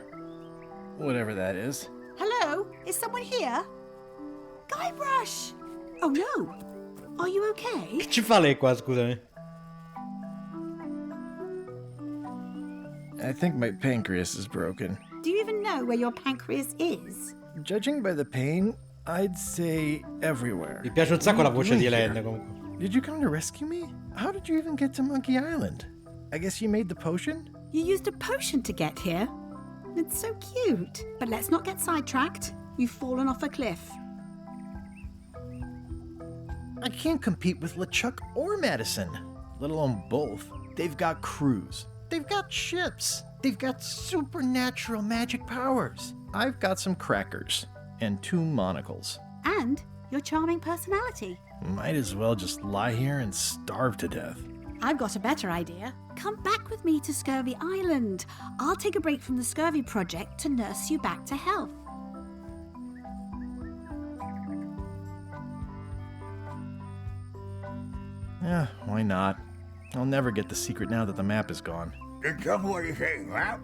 Whatever that is. Hello? Is someone here? Guybrush! Oh no! Are you okay? Che ci fa lei qua, scusami? I think my pancreas is broken. Do you even know where your pancreas is? Judging by the pain, I'd say everywhere. Mi piace un sacco la voce di Here. Ellen comunque. Did you come to rescue me? How did you even get to Monkey Island? I guess you made the potion? You used a potion to get here. It's so cute. But let's not get sidetracked. You've fallen off a cliff. I can't compete with LeChuck or Madison, let alone both. They've got crews. They've got ships. They've got supernatural magic powers. I've got some crackers and 2 monocles. And your charming personality. Might as well just lie here and starve to death. I've got a better idea. Come back with me to Scurvy Island. I'll take a break from the Scurvy Project to nurse you back to health. Yeah, why not? I'll never get the secret now that the map is gone. Tell me what you're saying, Ralph.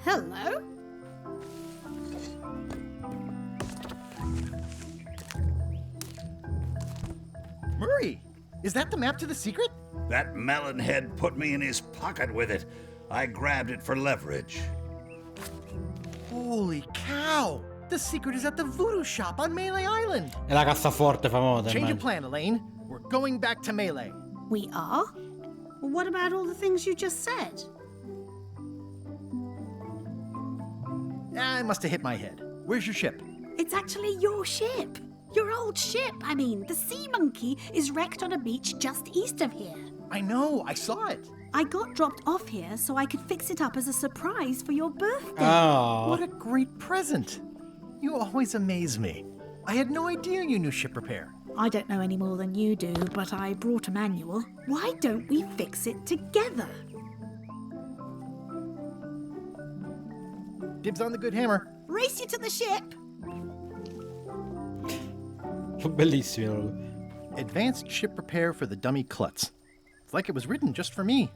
Hello? Murray, is that the map to the secret? That melonhead put me in his pocket with it. I grabbed it for leverage. Holy cow! The secret is at the voodoo shop on Melee Island. È la cassaforte famosa. Change immagino. of plan, Elaine. We're going back to Melee. We are? Well, what about all the things you just said? I must have hit my head. Where's your ship? It's actually your ship. Your old ship. I mean, the Sea Monkey is wrecked on a beach just east of here. I know, I saw it. I got dropped off here so I could fix it up as a surprise for your birthday. Oh. What a great present. You always amaze me. I had no idea you knew ship repair. I don't know any more than you do, but I brought a manual. Why don't we fix it together? Dibs on the good hammer. Race you to the ship. Bellissimo. Advanced ship repair for the dummy klutz. It's like it was written just for me.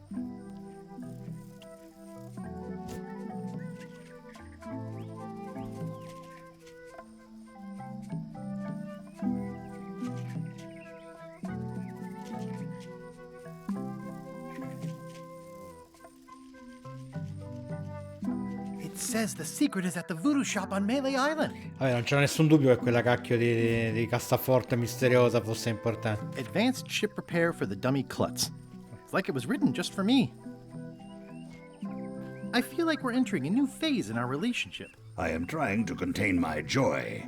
It says the secret is at the voodoo shop on Melee Island. Vabbè, non c'era nessun dubbio che quella cacchio di cassaforte misteriosa fosse importante. Advanced ship repair for the dummy klutz. It's like it was written just for me. I feel like we're entering a new phase in our relationship. I am trying to contain my joy.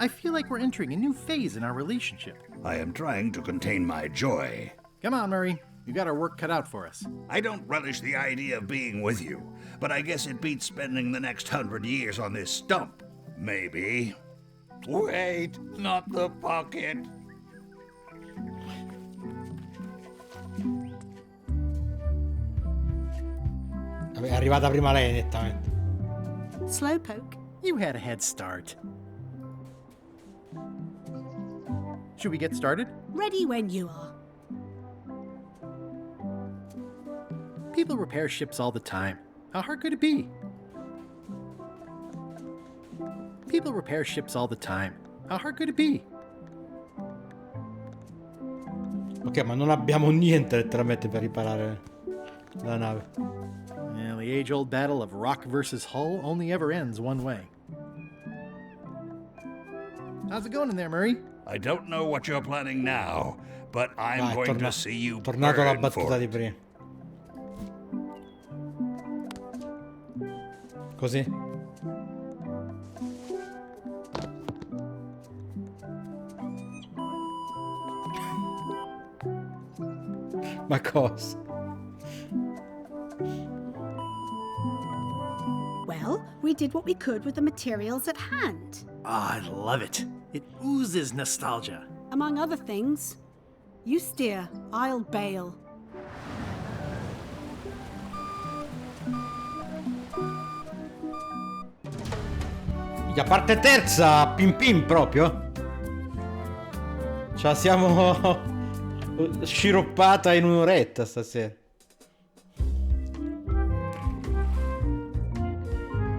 I feel like we're entering a new phase in our relationship. I am trying to contain my joy. Come on, Murray. You got our work cut out for us. I don't relish the idea of being with you, but I guess it beats spending the next 100 years on this stump. Maybe. Wait, not the pocket. È arrivata prima lei, nettamente. Slowpoke. You had a head start. Should we get started? Ready when you are. People repair ships all the time. How hard could it be? People repair ships all the time. How hard could it be? Ok, ma non abbiamo niente letteralmente per riparare la nave. Yeah, the age-old battle of rock versus hull only ever ends one way. How's it going in there, Murray? I don't know what you're planning now, but I'm Vai, going to see you tornato alla burn for battuta di it. prima. Così? Ma cosa? Well, we did what we could with the materials at hand. Ah, I love it. It oozes nostalgia. Among other things. You steer, I'll bail. La parte terza, pim pim proprio. Ce la siamo sciroppata in un'oretta stasera.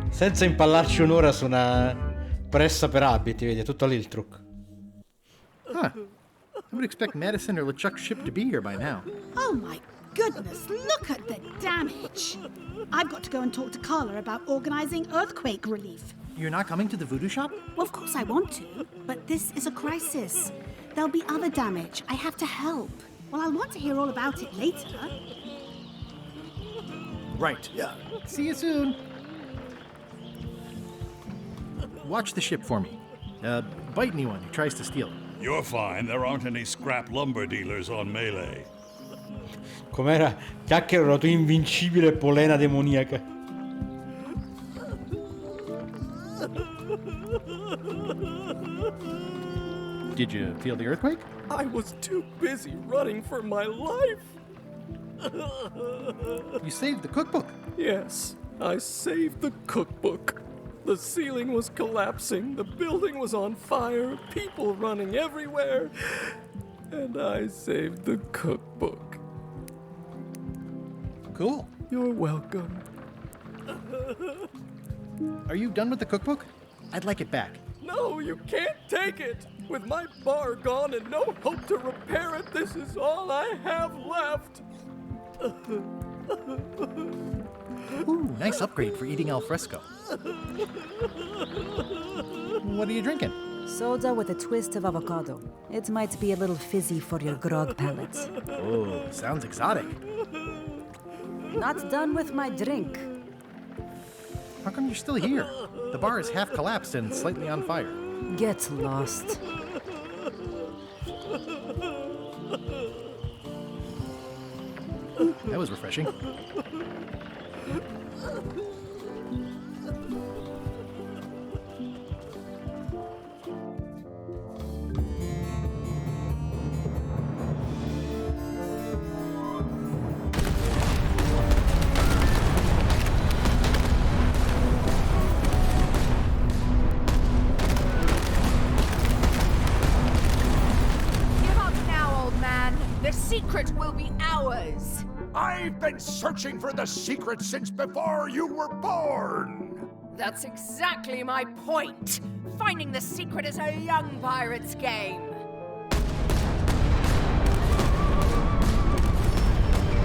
Senza impallarci un'ora su una pressa per abiti, vedi, è tutto lì il trucco. Huh. I would expect Madison or LeChuck's ship to be here by now. Oh my goodness, look at the damage. I've got to go and talk to Carla about organizing earthquake relief. You're not coming to the voodoo shop? Well, of course I want to, but this is a crisis. There'll be other damage. I have to help. Well, I'll want to hear all about it later. Right. Yeah. See you soon. Watch the ship for me. Bite anyone who tries to steal it. You're fine. There aren't any scrap lumber dealers on Melee. Com'era? Chiacchiero, la tua invincibile polena demoniaca. Did you feel the earthquake? I was too busy running for my life. You saved the cookbook. Yes, I saved the cookbook. The ceiling was collapsing, the building was on fire, people running everywhere, and I saved the cookbook. Cool. You're welcome. Are you done with the cookbook? I'd like it back. No, you can't take it! With my bar gone and no hope to repair it, this is all I have left! Ooh, nice upgrade for eating al fresco. What are you drinking? Soda with a twist of avocado. It might be a little fizzy for your grog palate. Oh, sounds exotic. Not done with my drink. How come you're still here? The bar is half collapsed and slightly on fire. Get lost. That was refreshing. Give up now, old man. The secret will be ours. I've been searching for the secret since before you were born! That's exactly my point. Finding the secret is a young pirate's game.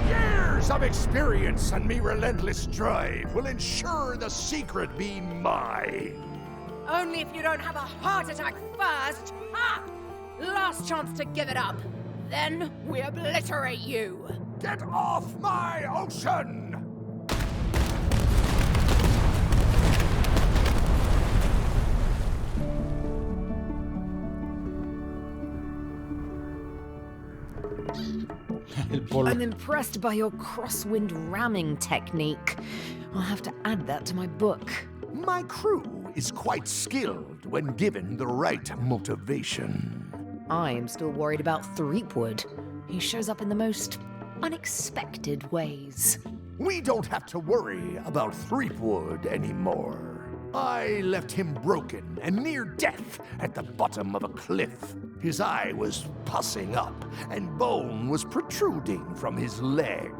Years of experience and me relentless drive will ensure the secret be mine. Only if you don't have a heart attack first. Ha! Last chance to give it up. Then we obliterate you. Get off my ocean! I'm impressed by your crosswind ramming technique. I'll have to add that to my book. My crew is quite skilled when given the right motivation. I am still worried about Threepwood. He shows up in the most unexpected ways. We don't have to worry about Threepwood anymore. I left him broken and near death at the bottom of a cliff. His eye was pussing up, and bone was protruding from his leg.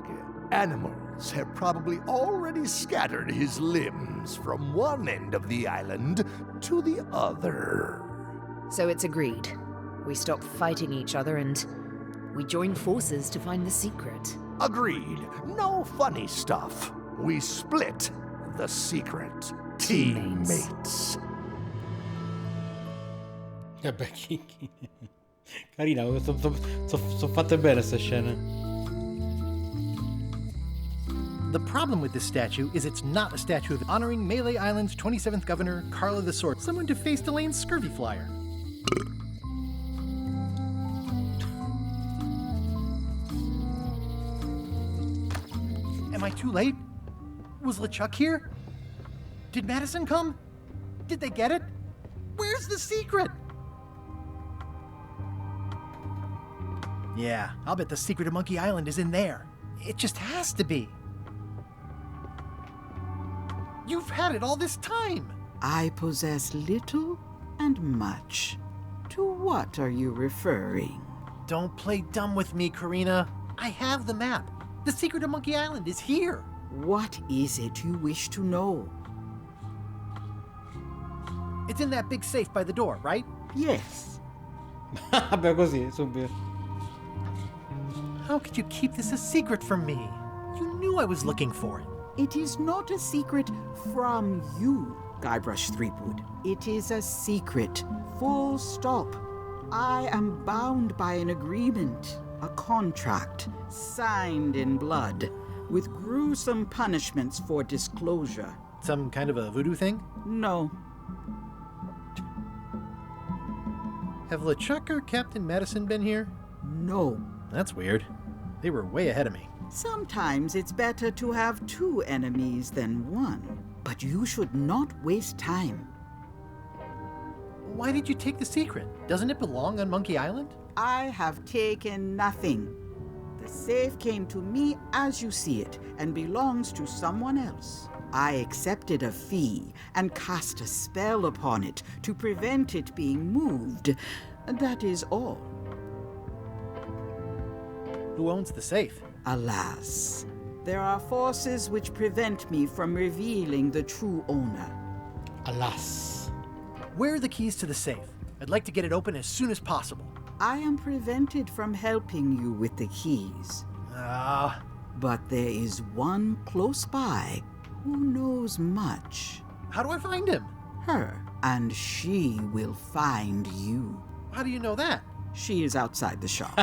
Animals have probably already scattered his limbs from one end of the island to the other. So it's agreed. We stop fighting each other and we join forces to find the secret. Agreed. No funny stuff. We split the secret. Teammates. Vabbè, carina, sono fatte bene queste scene. The problem with this statue is it's not a statue of honoring Melee Island's 27th governor, Carla the Sword, someone to face Delane's scurvy flyer. Am I too late? Was LeChuck here? Did Madison come? Did they get it? Where's the secret? Yeah, I'll bet the secret of Monkey Island is in there. It just has to be. You've had it all this time. I possess little and much. To what are you referring? Don't play dumb with me, Karina. I have the map. The secret of Monkey Island is here. What is it you wish to know? It's in that big safe by the door, right? Yes. Vabbè, così, subito. How could you keep this a secret from me? You knew I was looking for it. It is not a secret from you, Guybrush Threepwood. It is a secret. Full stop. I am bound by an agreement, a contract, signed in blood, with gruesome punishments for disclosure. Some kind of a voodoo thing? No. Have LeChuck or Captain Madison been here? No. That's weird. They were way ahead of me. Sometimes it's better to have two enemies than one, but you should not waste time. Why did you take the secret? Doesn't it belong on Monkey Island? I have taken nothing. The safe came to me as you see it and belongs to someone else. I accepted a fee and cast a spell upon it to prevent it being moved. That is all. Who owns the safe? Alas, there are forces which prevent me from revealing the true owner. Alas. Where are the keys to the safe? I'd like to get it open as soon as possible. I am prevented from helping you with the keys. But there is one close by who knows much. How do I find him? Her, and she will find you. How do you know that? She is outside the shop.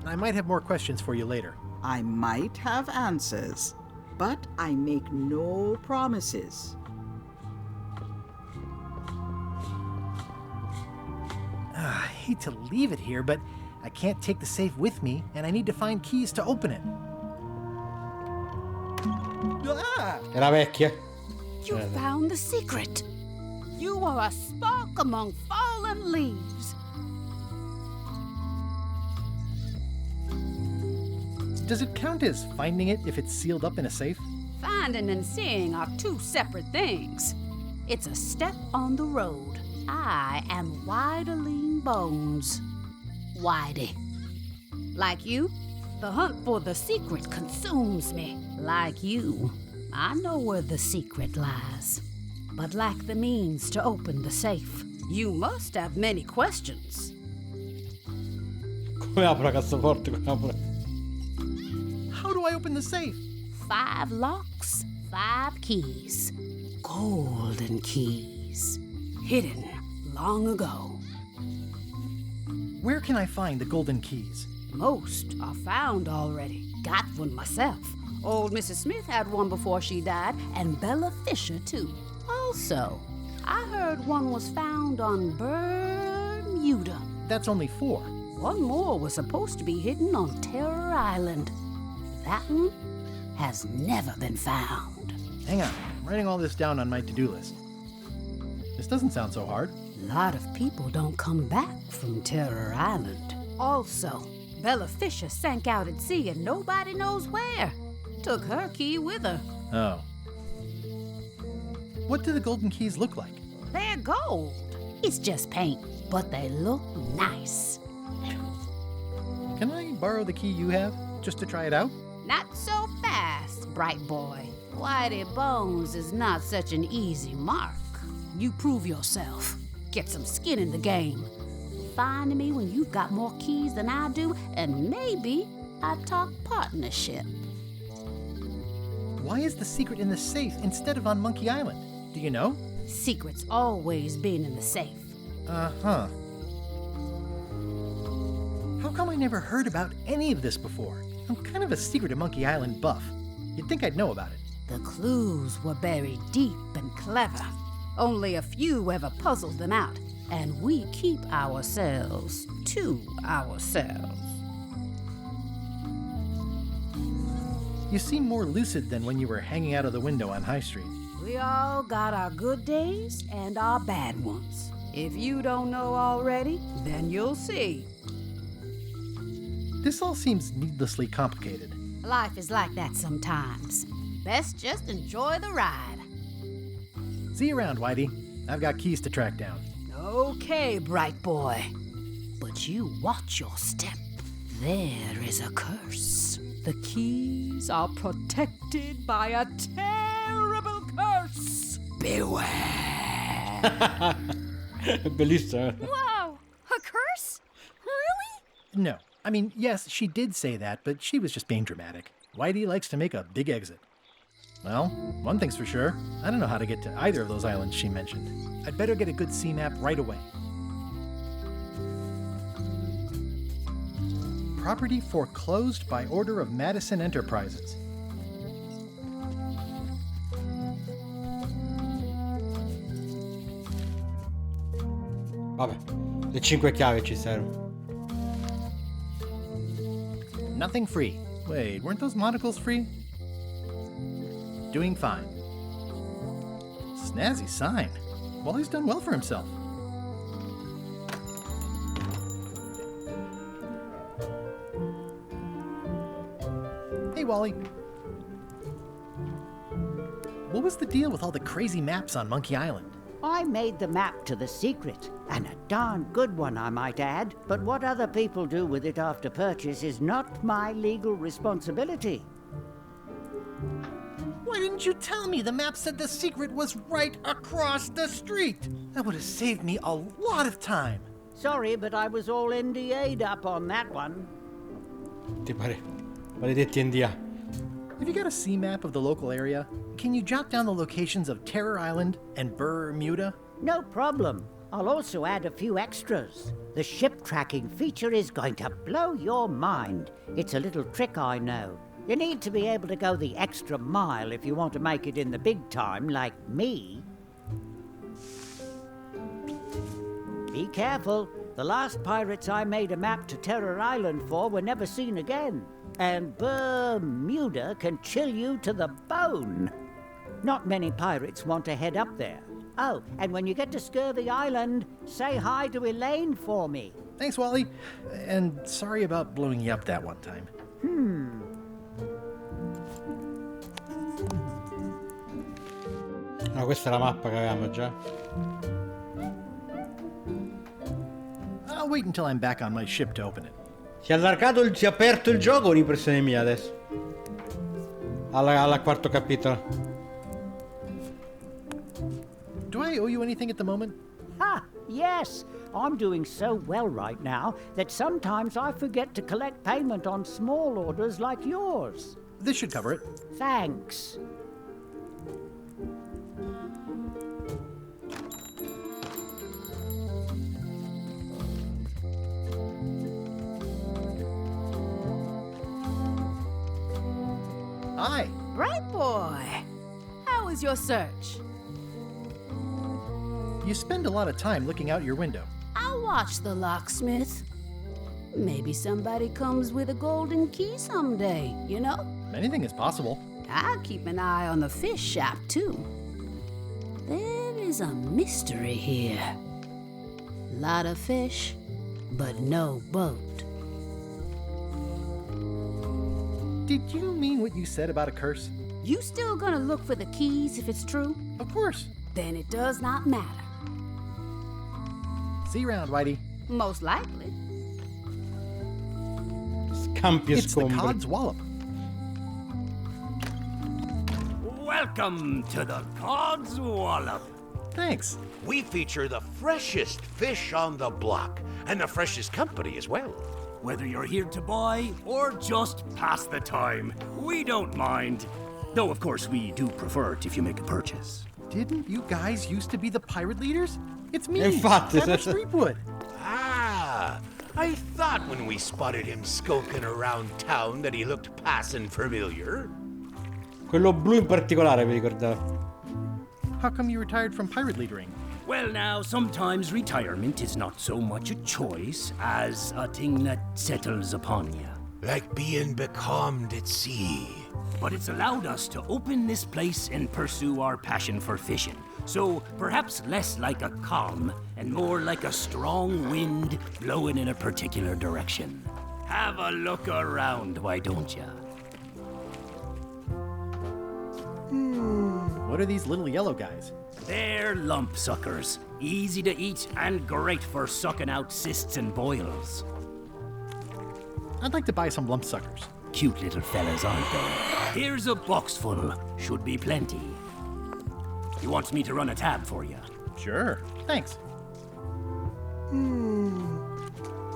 I might have more questions for you later. I might have answers, but I make no promises. I hate to leave it here, but I can't take the safe with me, and I need to find keys to open it. È la vecchia. You found the secret. You are a spark among fallen leaves. Does it count as finding it if it's sealed up in a safe? Finding and seeing are two separate things. It's a step on the road. I am Whiteling Bones. Whitey. Like you, the hunt for the secret consumes me. Like you, I know where the secret lies, but lack the means to open the safe. You must have many questions. Come apro la cassaforte? Come apro? How do I open the safe? 5 locks, 5 keys. Golden keys. Hidden long ago. Where can I find the golden keys? Most are found already. Got one myself. Old Mrs. Smith had one before she died, and Bella Fisher, too. Also, I heard one was found on Bermuda. That's only 4. One more was supposed to be hidden on Terror Island. That one has never been found. Hang on, I'm writing all this down on my to-do list. This doesn't sound so hard. A lot of people don't come back from Terror Island. Also, Bella Fisher sank out at sea and nobody knows where. Took her key with her. Oh. What do the golden keys look like? They're gold. It's just paint, but they look nice. Can I borrow the key you have, just to try it out? Not so fast, bright boy. Whitey Bones is not such an easy mark. You prove yourself. Get some skin in the game. Find me when you've got more keys than I do, and maybe I talk partnership. Why is the secret in the safe instead of on Monkey Island? Do you know? Secret's always been in the safe. Uh-huh. How come I never heard about any of this before? I'm kind of a Secret of Monkey Island buff. You'd think I'd know about it. The clues were buried deep and clever. Only a few ever puzzled them out, and we keep ourselves to ourselves. You seem more lucid than when you were hanging out of the window on High Street. We all got our good days and our bad ones. If you don't know already, then you'll see. This all seems needlessly complicated. Life is like that sometimes. Best just enjoy the ride. See you around, Whitey. I've got keys to track down. Okay, bright boy. But you watch your step. There is a curse. The keys are protected by a terrible curse. Beware. Bellissimo. Whoa! A curse? Really? No. I mean, yes, she did say that, but she was just being dramatic. Whitey likes to make a big exit. Well, one thing's for sure. I don't know how to get to either of those islands she mentioned. I'd better get a good sea map right away. Property foreclosed by order of Madison Enterprises. Vabbè, le 5 chiavi ci servono. Nothing free. Wait, weren't those monocles free? Doing fine. Snazzy sign. Wally's done well for himself. Hey, Wally. What was the deal with all the crazy maps on Monkey Island? I made the map to the secret, and a darn good one, I might add. But what other people do with it after purchase is not my legal responsibility. Why didn't you tell me the map said the secret was right across the street? That would have saved me a lot of time. Sorry, but I was all NDA'd up on that one. Ti pare? Maledetti NDA. Have you got a sea map of the local area? Can you jot down the locations of Terror Island and Bermuda? No problem. I'll also add a few extras. The ship tracking feature is going to blow your mind. It's a little trick, I know. You need to be able to go the extra mile if you want to make it in the big time, like me. Be careful. The last pirates I made a map to Terror Island for were never seen again. And Bermuda can chill you to the bone. Not many pirates want to head up there. Oh, and when you get to Scurvy Island, say hi to Elaine for me. Thanks, Wally. And sorry about blowing you up that one time. Ah, questa è la mappa che avevamo già. I'll wait until I'm back on my ship to open it. Si è si è aperto il gioco o un'impressione mia adesso? Alla quarto capitolo. Do I owe you anything at the moment? Ha! Yes! I'm doing so well right now that sometimes I forget to collect payment on small orders like yours. This should cover it. Thanks. Hi. Bright boy. How was your search? You spend a lot of time looking out your window. I'll watch the locksmith. Maybe somebody comes with a golden key someday, you know? Anything is possible. I'll keep an eye on the fish shop, too. There is a mystery here. Lot of fish, but no boat. Did you mean what you said about a curse? You still gonna look for the keys if it's true? Of course. Then it does not matter. See you around, Whitey. Most likely. Scampi e It's the scombri. Cod's Wallop. Welcome to the Cod's Wallop. Thanks. We feature the freshest fish on the block, and the freshest company as well. Whether you're here to buy or just pass the time, we don't mind. Though, of course, we do prefer it if you make a purchase. Didn't you guys used to be the pirate leaders? It's me, Infatti. Guybrush Threepwood. Ah, I thought when we spotted him skulking around town that he looked passing familiar. Quello blu in particolare, vi ricordate? How come you retired from pirate leadering? Well, now, sometimes retirement is not so much a choice as a thing that settles upon you. Like being becalmed at sea. But it's allowed us to open this place and pursue our passion for fishing. So perhaps less like a calm and more like a strong wind blowing in a particular direction. Have a look around, why don't ya? What are these little yellow guys? They're lump suckers. Easy to eat and great for sucking out cysts and boils. I'd like to buy some lump suckers. Cute little fellas, aren't they? Here's a box full. Should be plenty. You want me to run a tab for you? Sure. Thanks.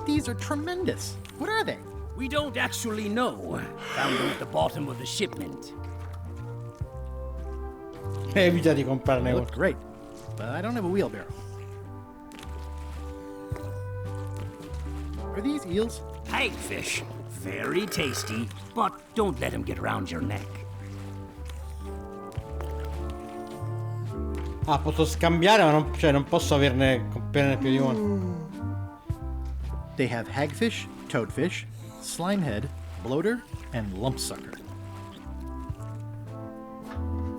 These are tremendous. What are they? We don't actually know. Found them at the bottom of the shipment. Evita di comprarne They uno. look great, but I don't have a wheelbarrow. Are these eels? Hagfish. Very tasty, but don't let them get around your neck. Ah, posso scambiare, ma non posso averne più di uno. They have hagfish, toadfish, slimehead, bloater, and lumpsucker.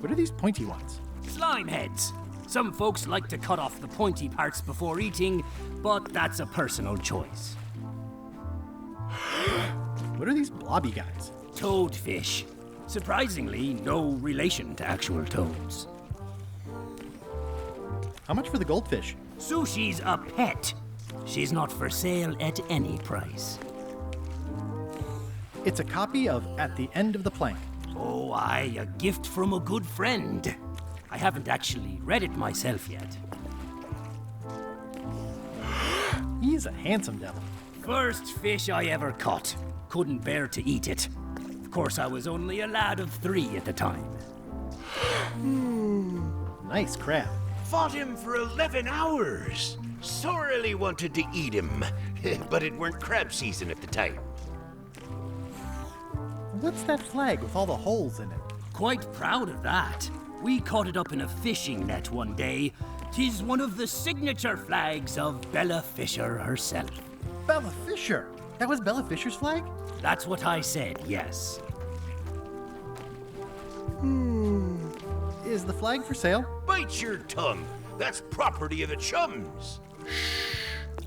What are these pointy ones? Slime heads. Some folks like to cut off the pointy parts before eating, but that's a personal choice. What are these blobby guys? Toadfish. Surprisingly, no relation to actual toads. How much for the goldfish? Sushi's a pet. She's not for sale at any price. It's a copy of At the End of the Plank. Oh, aye, a gift from a good friend. I haven't actually read it myself yet. He's a handsome devil. First fish I ever caught. Couldn't bear to eat it. Of course, I was only a lad of 3 at the time. Nice crab. Fought him for 11 hours. Sorely wanted to eat him, but it weren't crab season at the time. What's that flag with all the holes in it? Quite proud of that. We caught it up in a fishing net one day. 'Tis one of the signature flags of Bella Fisher herself. Bella Fisher? That was Bella Fisher's flag? That's what I said, yes. Is the flag for sale? Bite your tongue. That's property of the chums.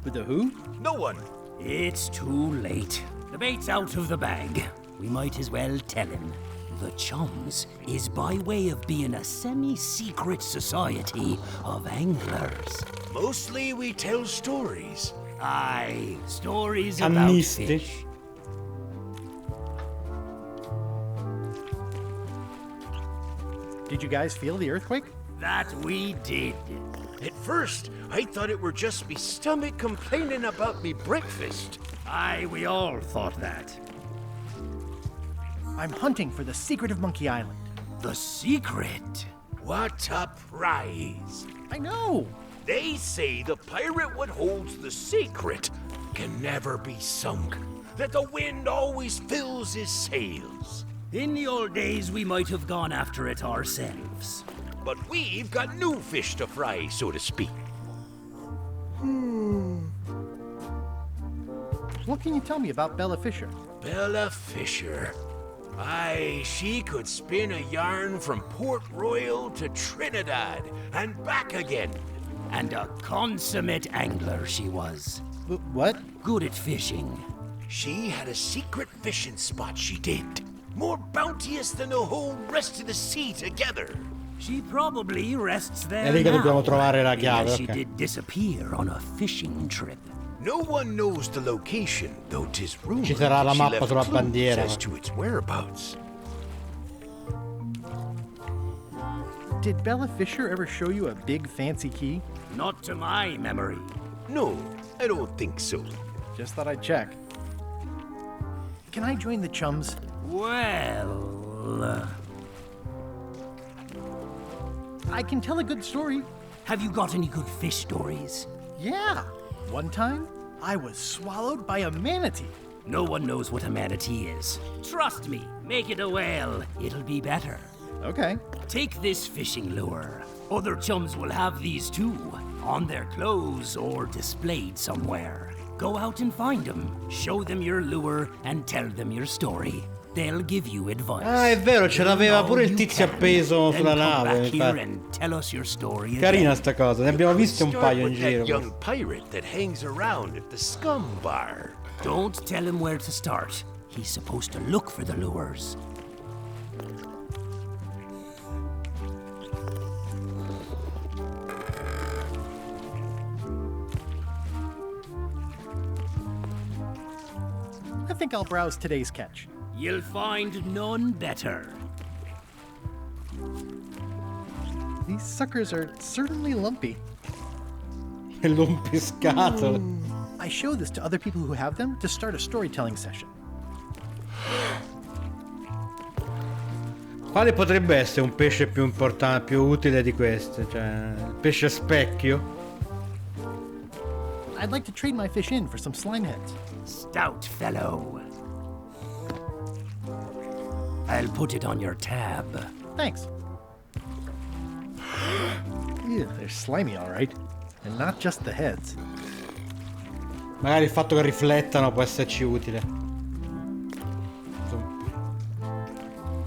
With the who? No one. It's too late. The bait's out of the bag. We might as well tell him. The Chums is by way of being a semi-secret society of anglers. Mostly we tell stories. Aye, stories about Annisti. fish. Did you guys feel the earthquake? That we did. At first, I thought it were just me stomach complaining about me breakfast. Aye, we all thought that. I'm hunting for the secret of Monkey Island. The secret? What a prize. I know. They say the pirate what holds the secret can never be sunk, that the wind always fills his sails. In the old days, we might have gone after it ourselves. But we've got new fish to fry, so to speak. What can you tell me about Bella Fisher? Bella Fisher. Aye, she could spin a yarn from Port Royal to Trinidad and back again. And a consummate angler she was. What? Good at fishing. She had a secret fishing spot, she did. More bounteous than the whole rest of the sea together. She probably rests there È lì che now, dobbiamo trovare la chiave, unless she ok. did disappear on a fishing trip. No one knows the location, though 'tis rumored Ci sarà la she mappa left sulla clues bandiera. as to its whereabouts. Did Bella Fisher ever show you a big fancy key? Not to my memory. No, I don't think so. Just thought I'd check. Can I join the chums? Well... I can tell a good story. Have you got any good fish stories? Yeah. One time, I was swallowed by a manatee. No one knows what a manatee is. Trust me, make it a whale. It'll be better. Okay. Take this fishing lure. Other chums will have these too, on their clothes or displayed somewhere. Go out and find them, show them your lure, and tell them your story. They'll give you advice. Ah, è vero, ce l'aveva pure il tizio appeso sulla nave. Carina sta cosa, ne abbiamo viste un paio in Start with giro. that young pirate that hangs around at the scum bar. Don't tell him where to start. He's supposed to look for the lures. I think I'll browse today's catch. You'll find none better. These suckers are certainly lumpy. Lumpiscatole. I show this to other people who have them to start a storytelling session. Quale potrebbe essere un pesce più importante, più utile di queste? Cioè, il pesce specchio? I'd like to trade my fish in for some slime heads. Stout fellow. I'll put it on your tab. Thanks. Ew, they're slimy, all right. And not just the heads. Magari il fatto che riflettano può esserci utile.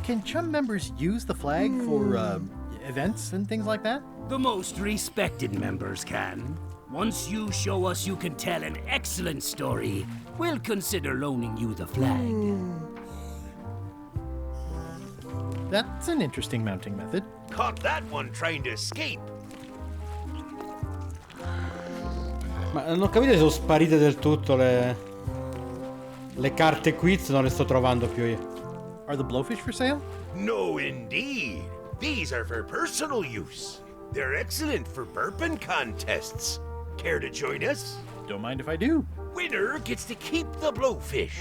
Can chum members use the flag for events and things like that? The most respected members can. Once you show us you can tell an excellent story, we'll consider loaning you the flag. That's an interesting mounting method. Caught that one trying to escape. Ma non ho capito se sono sparite del tutto le carte quiz, non le sto trovando più io. Are the blowfish for sale? No, indeed. These are for personal use. They're excellent for burping contests. Care to join us? Don't mind if I do. Winner gets to keep the blowfish.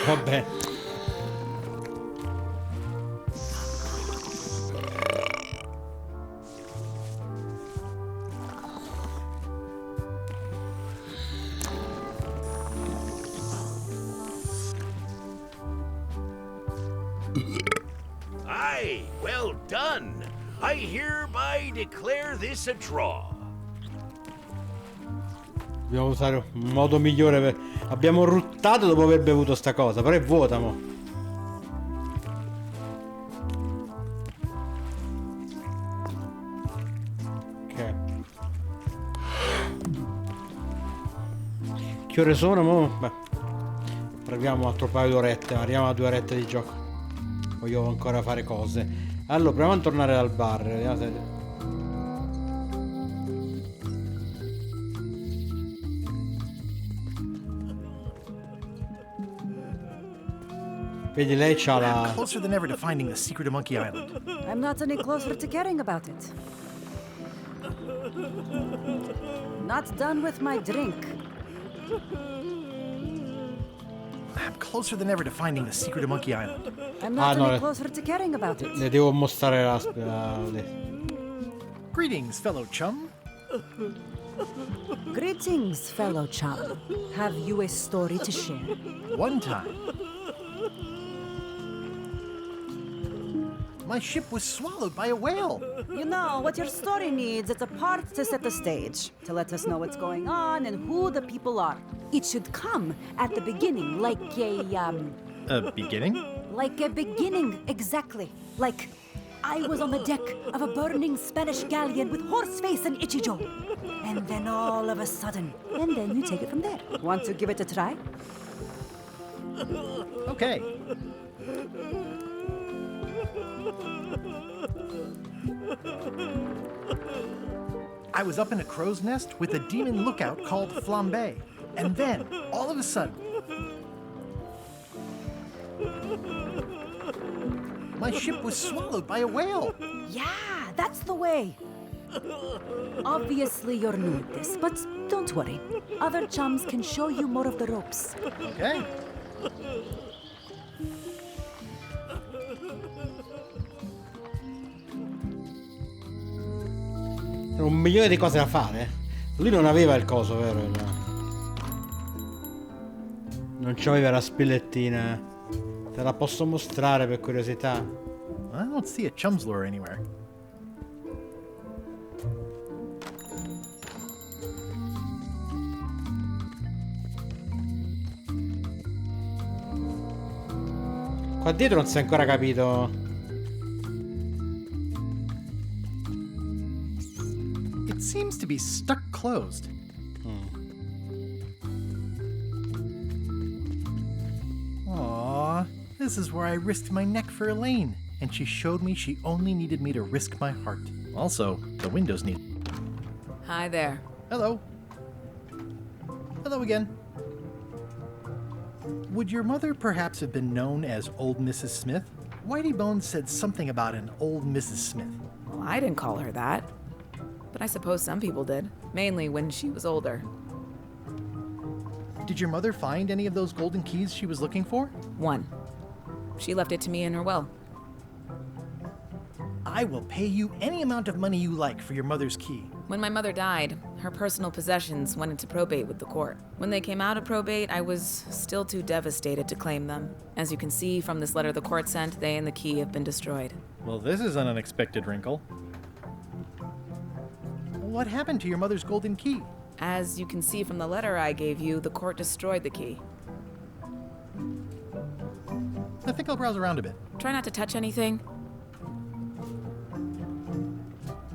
Vabbè. Aye, well done. I hereby declare this a draw. Dobbiamo usare un modo migliore per... Abbiamo ruttato dopo aver bevuto sta cosa, però è vuota mo. Ok. Che ore sono mo? Beh. Proviamo un altro paio di orette, arriviamo a 2 orette di gioco. Voglio ancora fare cose. Allora, proviamo a tornare dal bar. Vediamo se... Vedi, lei c'ha la... I'm closer than ever to finding the secret of Monkey Island. I'm not any closer to caring about it. Not done with my drink. I'm closer than ever to finding the secret of Monkey Island. I'm not any closer to caring about it. Le devo mostrare la... Greetings, fellow chum. Greetings, fellow chum. Have you a story to share? One time, my ship was swallowed by a whale. You know, what your story needs is a part to set the stage, to let us know what's going on and who the people are. It should come at the beginning, like a, A beginning? Like a beginning, exactly. Like I was on the deck of a burning Spanish galleon with Horseface and Ichijo. And then all of a sudden, and then you take it from there. Want to give it a try? Okay. I was up in a crow's nest with a demon lookout called Flambe. And then, all of a sudden, my ship was swallowed by a whale. Yeah, that's the way. Obviously, you're new at this, but don't worry. Other chums can show you more of the ropes. Okay. C'erano 1.000.000 di cose da fare. Lui non aveva il coso, vero? Non c'aveva la spillettina. Te la posso mostrare per curiosità? I don't see a chum's lure anywhere. Qua dietro non si è ancora capito. It seems to be stuck closed. Aww, this is where I risked my neck for Elaine, and she showed me she only needed me to risk my heart. Also, the windows need. Hi there. Hello. Hello again. Would your mother perhaps have been known as Old Mrs. Smith? Whitey Bones said something about an old Mrs. Smith. Well, I didn't call her that. But I suppose some people did. Mainly when she was older. Did your mother find any of those golden keys she was looking for? One. She left it to me in her will. I will pay you any amount of money you like for your mother's key. When my mother died, her personal possessions went into probate with the court. When they came out of probate, I was still too devastated to claim them. As you can see from this letter the court sent, they and the key have been destroyed. Well, this is an unexpected wrinkle. What happened to your mother's golden key? As you can see from the letter I gave you, the court destroyed the key. I think I'll browse around a bit. Try not to touch anything.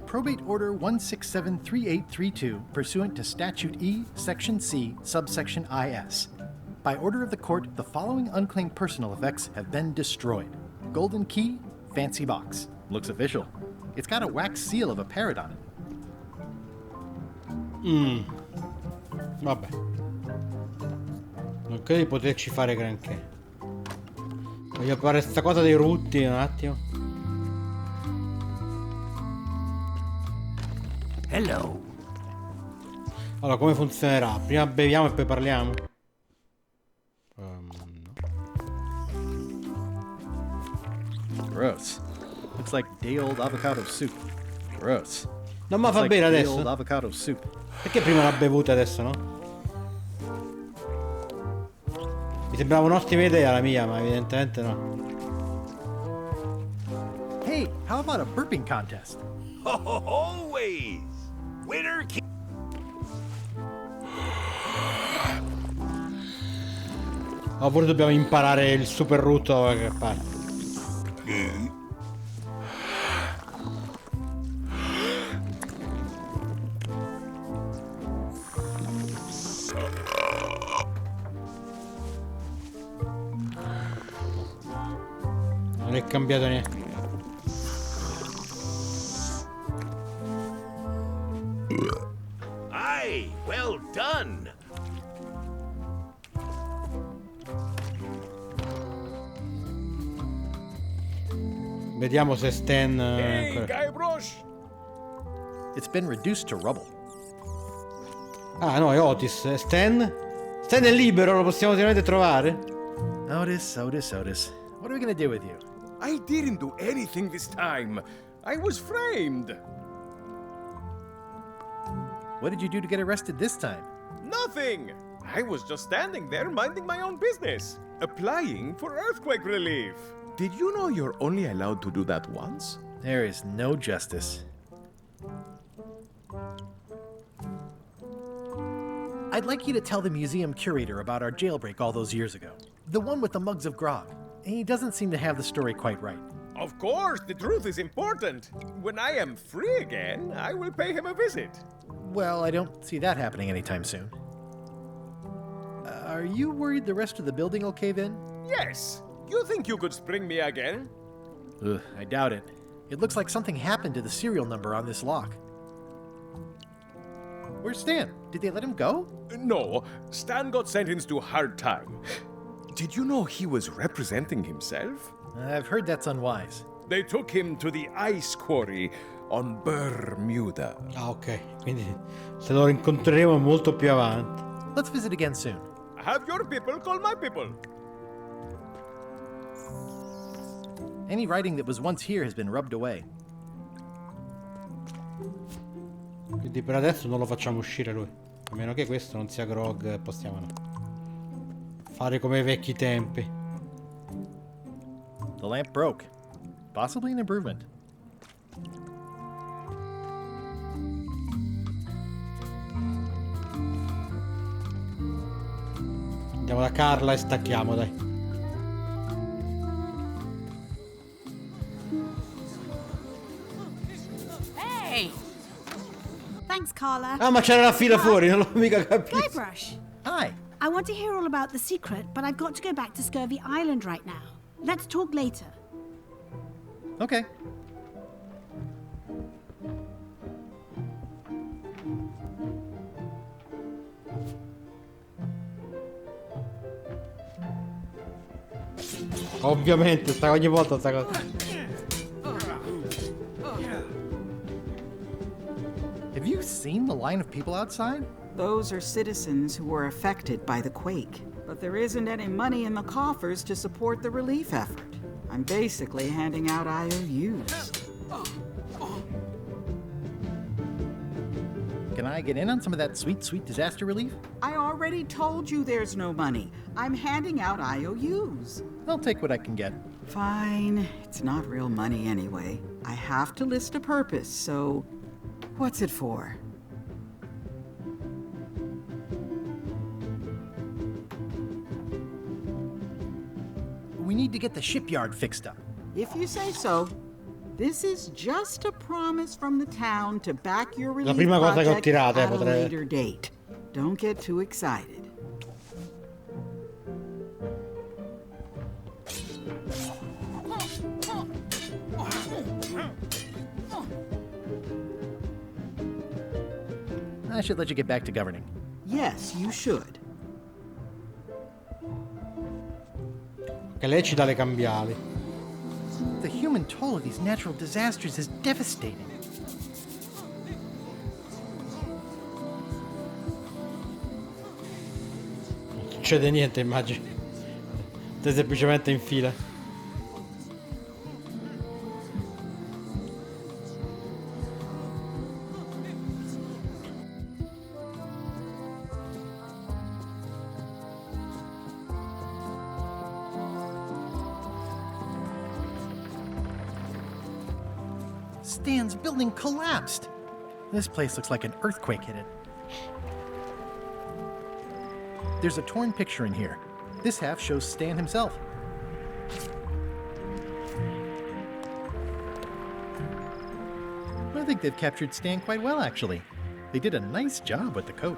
Probate Order 1673832, pursuant to Statute E, Section C, subsection IS. By order of the court, the following unclaimed personal effects have been destroyed. Golden key, fancy box. Looks official. It's got a wax seal of a parrot on it. Vabbè. Non credo di poterci fare granché. Voglio fare sta cosa dei rutti un attimo. Hello. Allora, come funzionerà? Prima beviamo e poi parliamo? No. Gross. Looks like day-old avocado soup. Gross. Non mi fa bene adesso? Day-old avocado soup. Perché prima l'ha bevuta adesso, no? Mi sembrava un'ottima idea la mia, ma evidentemente no. Hey, how about a burping contest? Always! Winner keep. Oppure dobbiamo imparare il super rutto che parte. Non è cambiato niente. Aye, well done. Vediamo se Stan. Hey, Guybrush! It's been reduced to rubble. Ah no, è Otis. Stan? Stan è libero, lo possiamo sicuramente trovare. Otis. What are we gonna do with you? I didn't do anything this time. I was framed. What did you do to get arrested this time? Nothing. I was just standing there minding my own business, applying for earthquake relief. Did you know you're only allowed to do that once? There is no justice. I'd like you to tell the museum curator about our jailbreak all those years ago. The one with the mugs of grog. he doesn't seem to have the story quite right. Of course, the truth is important. When I am free again, I will pay him a visit. Well, I don't see that happening anytime soon. Are you worried the rest of the building will cave in? Yes. You think you could spring me again? Ugh, I doubt it. It looks like something happened to the serial number on this lock. Where's Stan? Did they let him go? No, Stan got sentenced to hard time. Did you know he was representing himself? I've heard that's unwise. They took him to the ice quarry on Bermuda. Ah, ok. Quindi se lo rincontreremo molto più avanti. Let's visit again soon. Have your people call my people. Any writing that was once here has been rubbed away. Quindi per adesso non lo facciamo uscire lui. A meno che questo non sia grog e possiamo fare come ai vecchi tempi. The lamp broke. Possibly an improvement. Andiamo da Carla e stacchiamo, dai. Hey! Thanks, Carla. Ah, ma c'era la fila fuori, non l'ho mica capito. Guybrush. Hi. I want to hear all about the secret, but I've got to go back to Scurvy Island right now. Let's talk later. Okay. Ovviamente, ogni volta sta cosa. Have you seen the line of people outside? Those are citizens who were affected by the quake. But there isn't any money in the coffers to support the relief effort. I'm basically handing out IOUs. Can I get in on some of that sweet, sweet disaster relief? I already told you there's no money. I'm handing out IOUs. I'll take what I can get. Fine. It's not real money anyway. I have to list a purpose, so what's it for? We need to get the shipyard fixed up. If you say so. This is just a promise from the town to back your relief prima cosa che ho project tirato, at a potrei. later date. Don't get too excited. I should let you get back to governing. Yes, you should. Che lei ci dà le cambiali. The human toll of these natural disasters is devastating. Non succede niente, immagino. Sei semplicemente in fila. Stan's building collapsed. This place looks like an earthquake hit it. There's a torn picture in here. This half shows Stan himself. I think they've captured Stan quite well, actually. They did a nice job with the coat.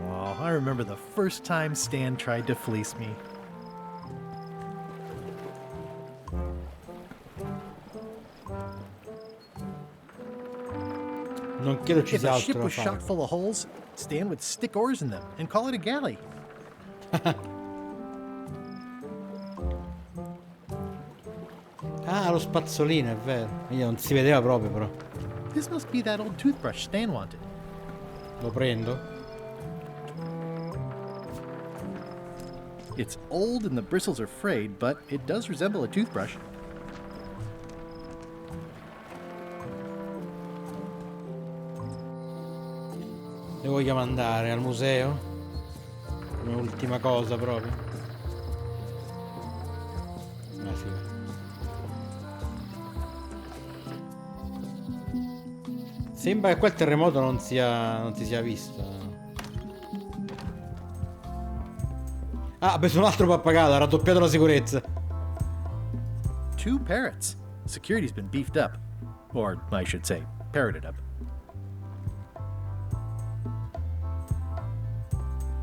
Oh, I remember the first time Stan tried to fleece me. Non credo ci If sia a altro ship da was fare. shot full of holes, Stan would stick oars in them and call it a galley. Ah, lo spazzolino, è vero. Io non si vedeva proprio, però. This must be that old toothbrush Stan wanted. Lo prendo. It's old and the bristles are frayed, but it does resemble a toothbrush. Dove vogliamo andare? Al museo? Come ultima cosa proprio. Ah, sì. Sembra che qua il terremoto non si sia visto. Ah, ha preso un altro pappagallo, ha raddoppiato la sicurezza. 2 parrots. Security's been beefed up. Or, I should say, parroted up.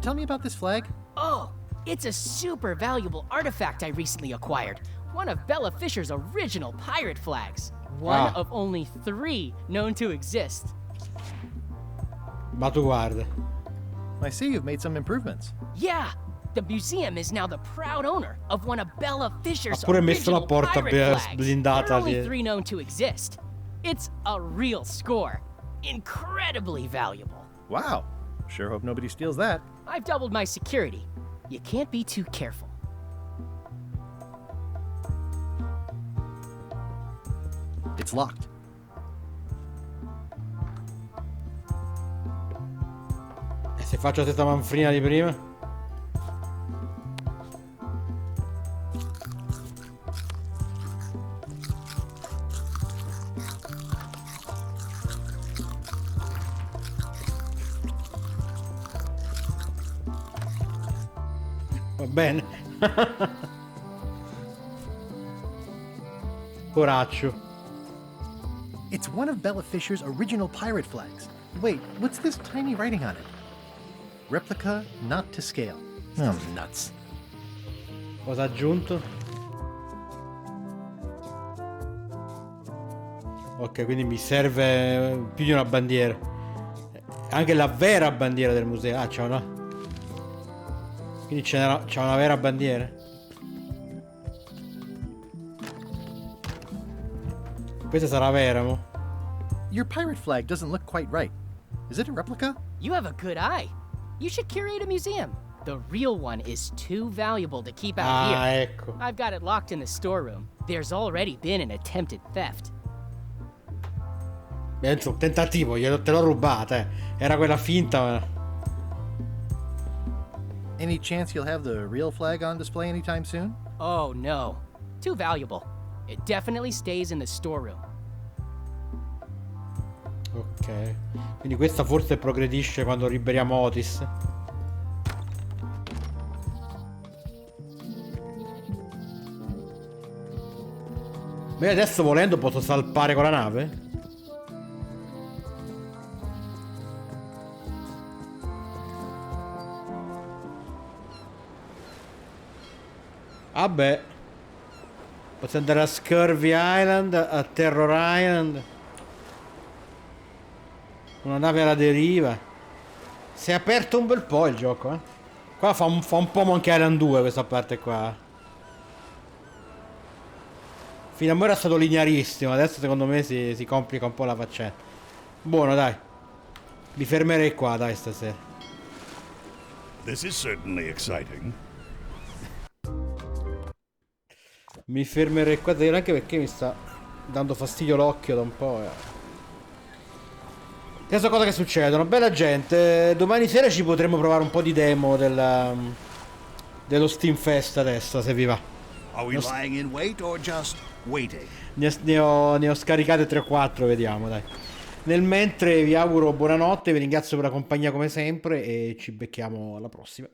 Tell me about this flag. Oh, it's a super valuable artifact I recently acquired. One of Bella Fisher's original pirate flags. One of only 3 known to exist. Ma tu guarda. I see you've made some improvements. Yeah, the museum is now the proud owner of one of Bella Fisher's Ha pure messo la original porta pirate flags. There blindata. are only 3 known to exist. It's a real score. Incredibly valuable. Wow. Sure hope nobody steals that. I've doubled my security. You can't be too careful. It's locked. E se faccio la stessa manfrina di prima? Va bene. Poraccio. It's one of Bella Fisher's original pirate flags. Wait, what's this tiny writing on it? Replica not to scale. Oh, nuts. Cosa ha aggiunto? Ok, quindi mi serve più di una bandiera. Anche la vera bandiera del museo. Ah, c'è una. Quindi c'è una vera bandiera. Questa sarà vera, mo? Your pirate flag doesn't look quite right. Is it a replica? You have a good eye. You should curate a museum. The real one is too valuable to keep out here. Ecco. I've got it locked in the storeroom. There's already been an attempted theft. Un tentativo, te l'ho rubata. Era quella finta, ma... Any chance you'll have the real flag on display anytime soon? Oh no. Too valuable. It definitely stays in the storeroom. Ok. Quindi questa forse progredisce quando liberiamo Otis. Beh, adesso volendo posso salpare con la nave? Vabbè. Posso andare a Scurvy Island, a Terror Island. Una nave alla deriva. Si è aperto un bel po' il gioco, eh. Qua fa un po' Monkey Island 2 questa parte qua. Fino a ora è stato linearissimo. Adesso secondo me si complica un po' la faccenda. Buono, dai. Mi fermerei qua, dai, stasera. This is certainly exciting. Mi fermerei qua, anche perché mi sta dando fastidio l'occhio da un po'. Adesso cosa che succedono? Bella gente, domani sera ci potremo provare un po' di demo dello Steam Fest adesso, se vi va. Are we lying in wait or just waiting? Ne ho scaricate 3 o 4, vediamo, dai. Nel mentre vi auguro buonanotte, vi ringrazio per la compagnia come sempre e ci becchiamo alla prossima.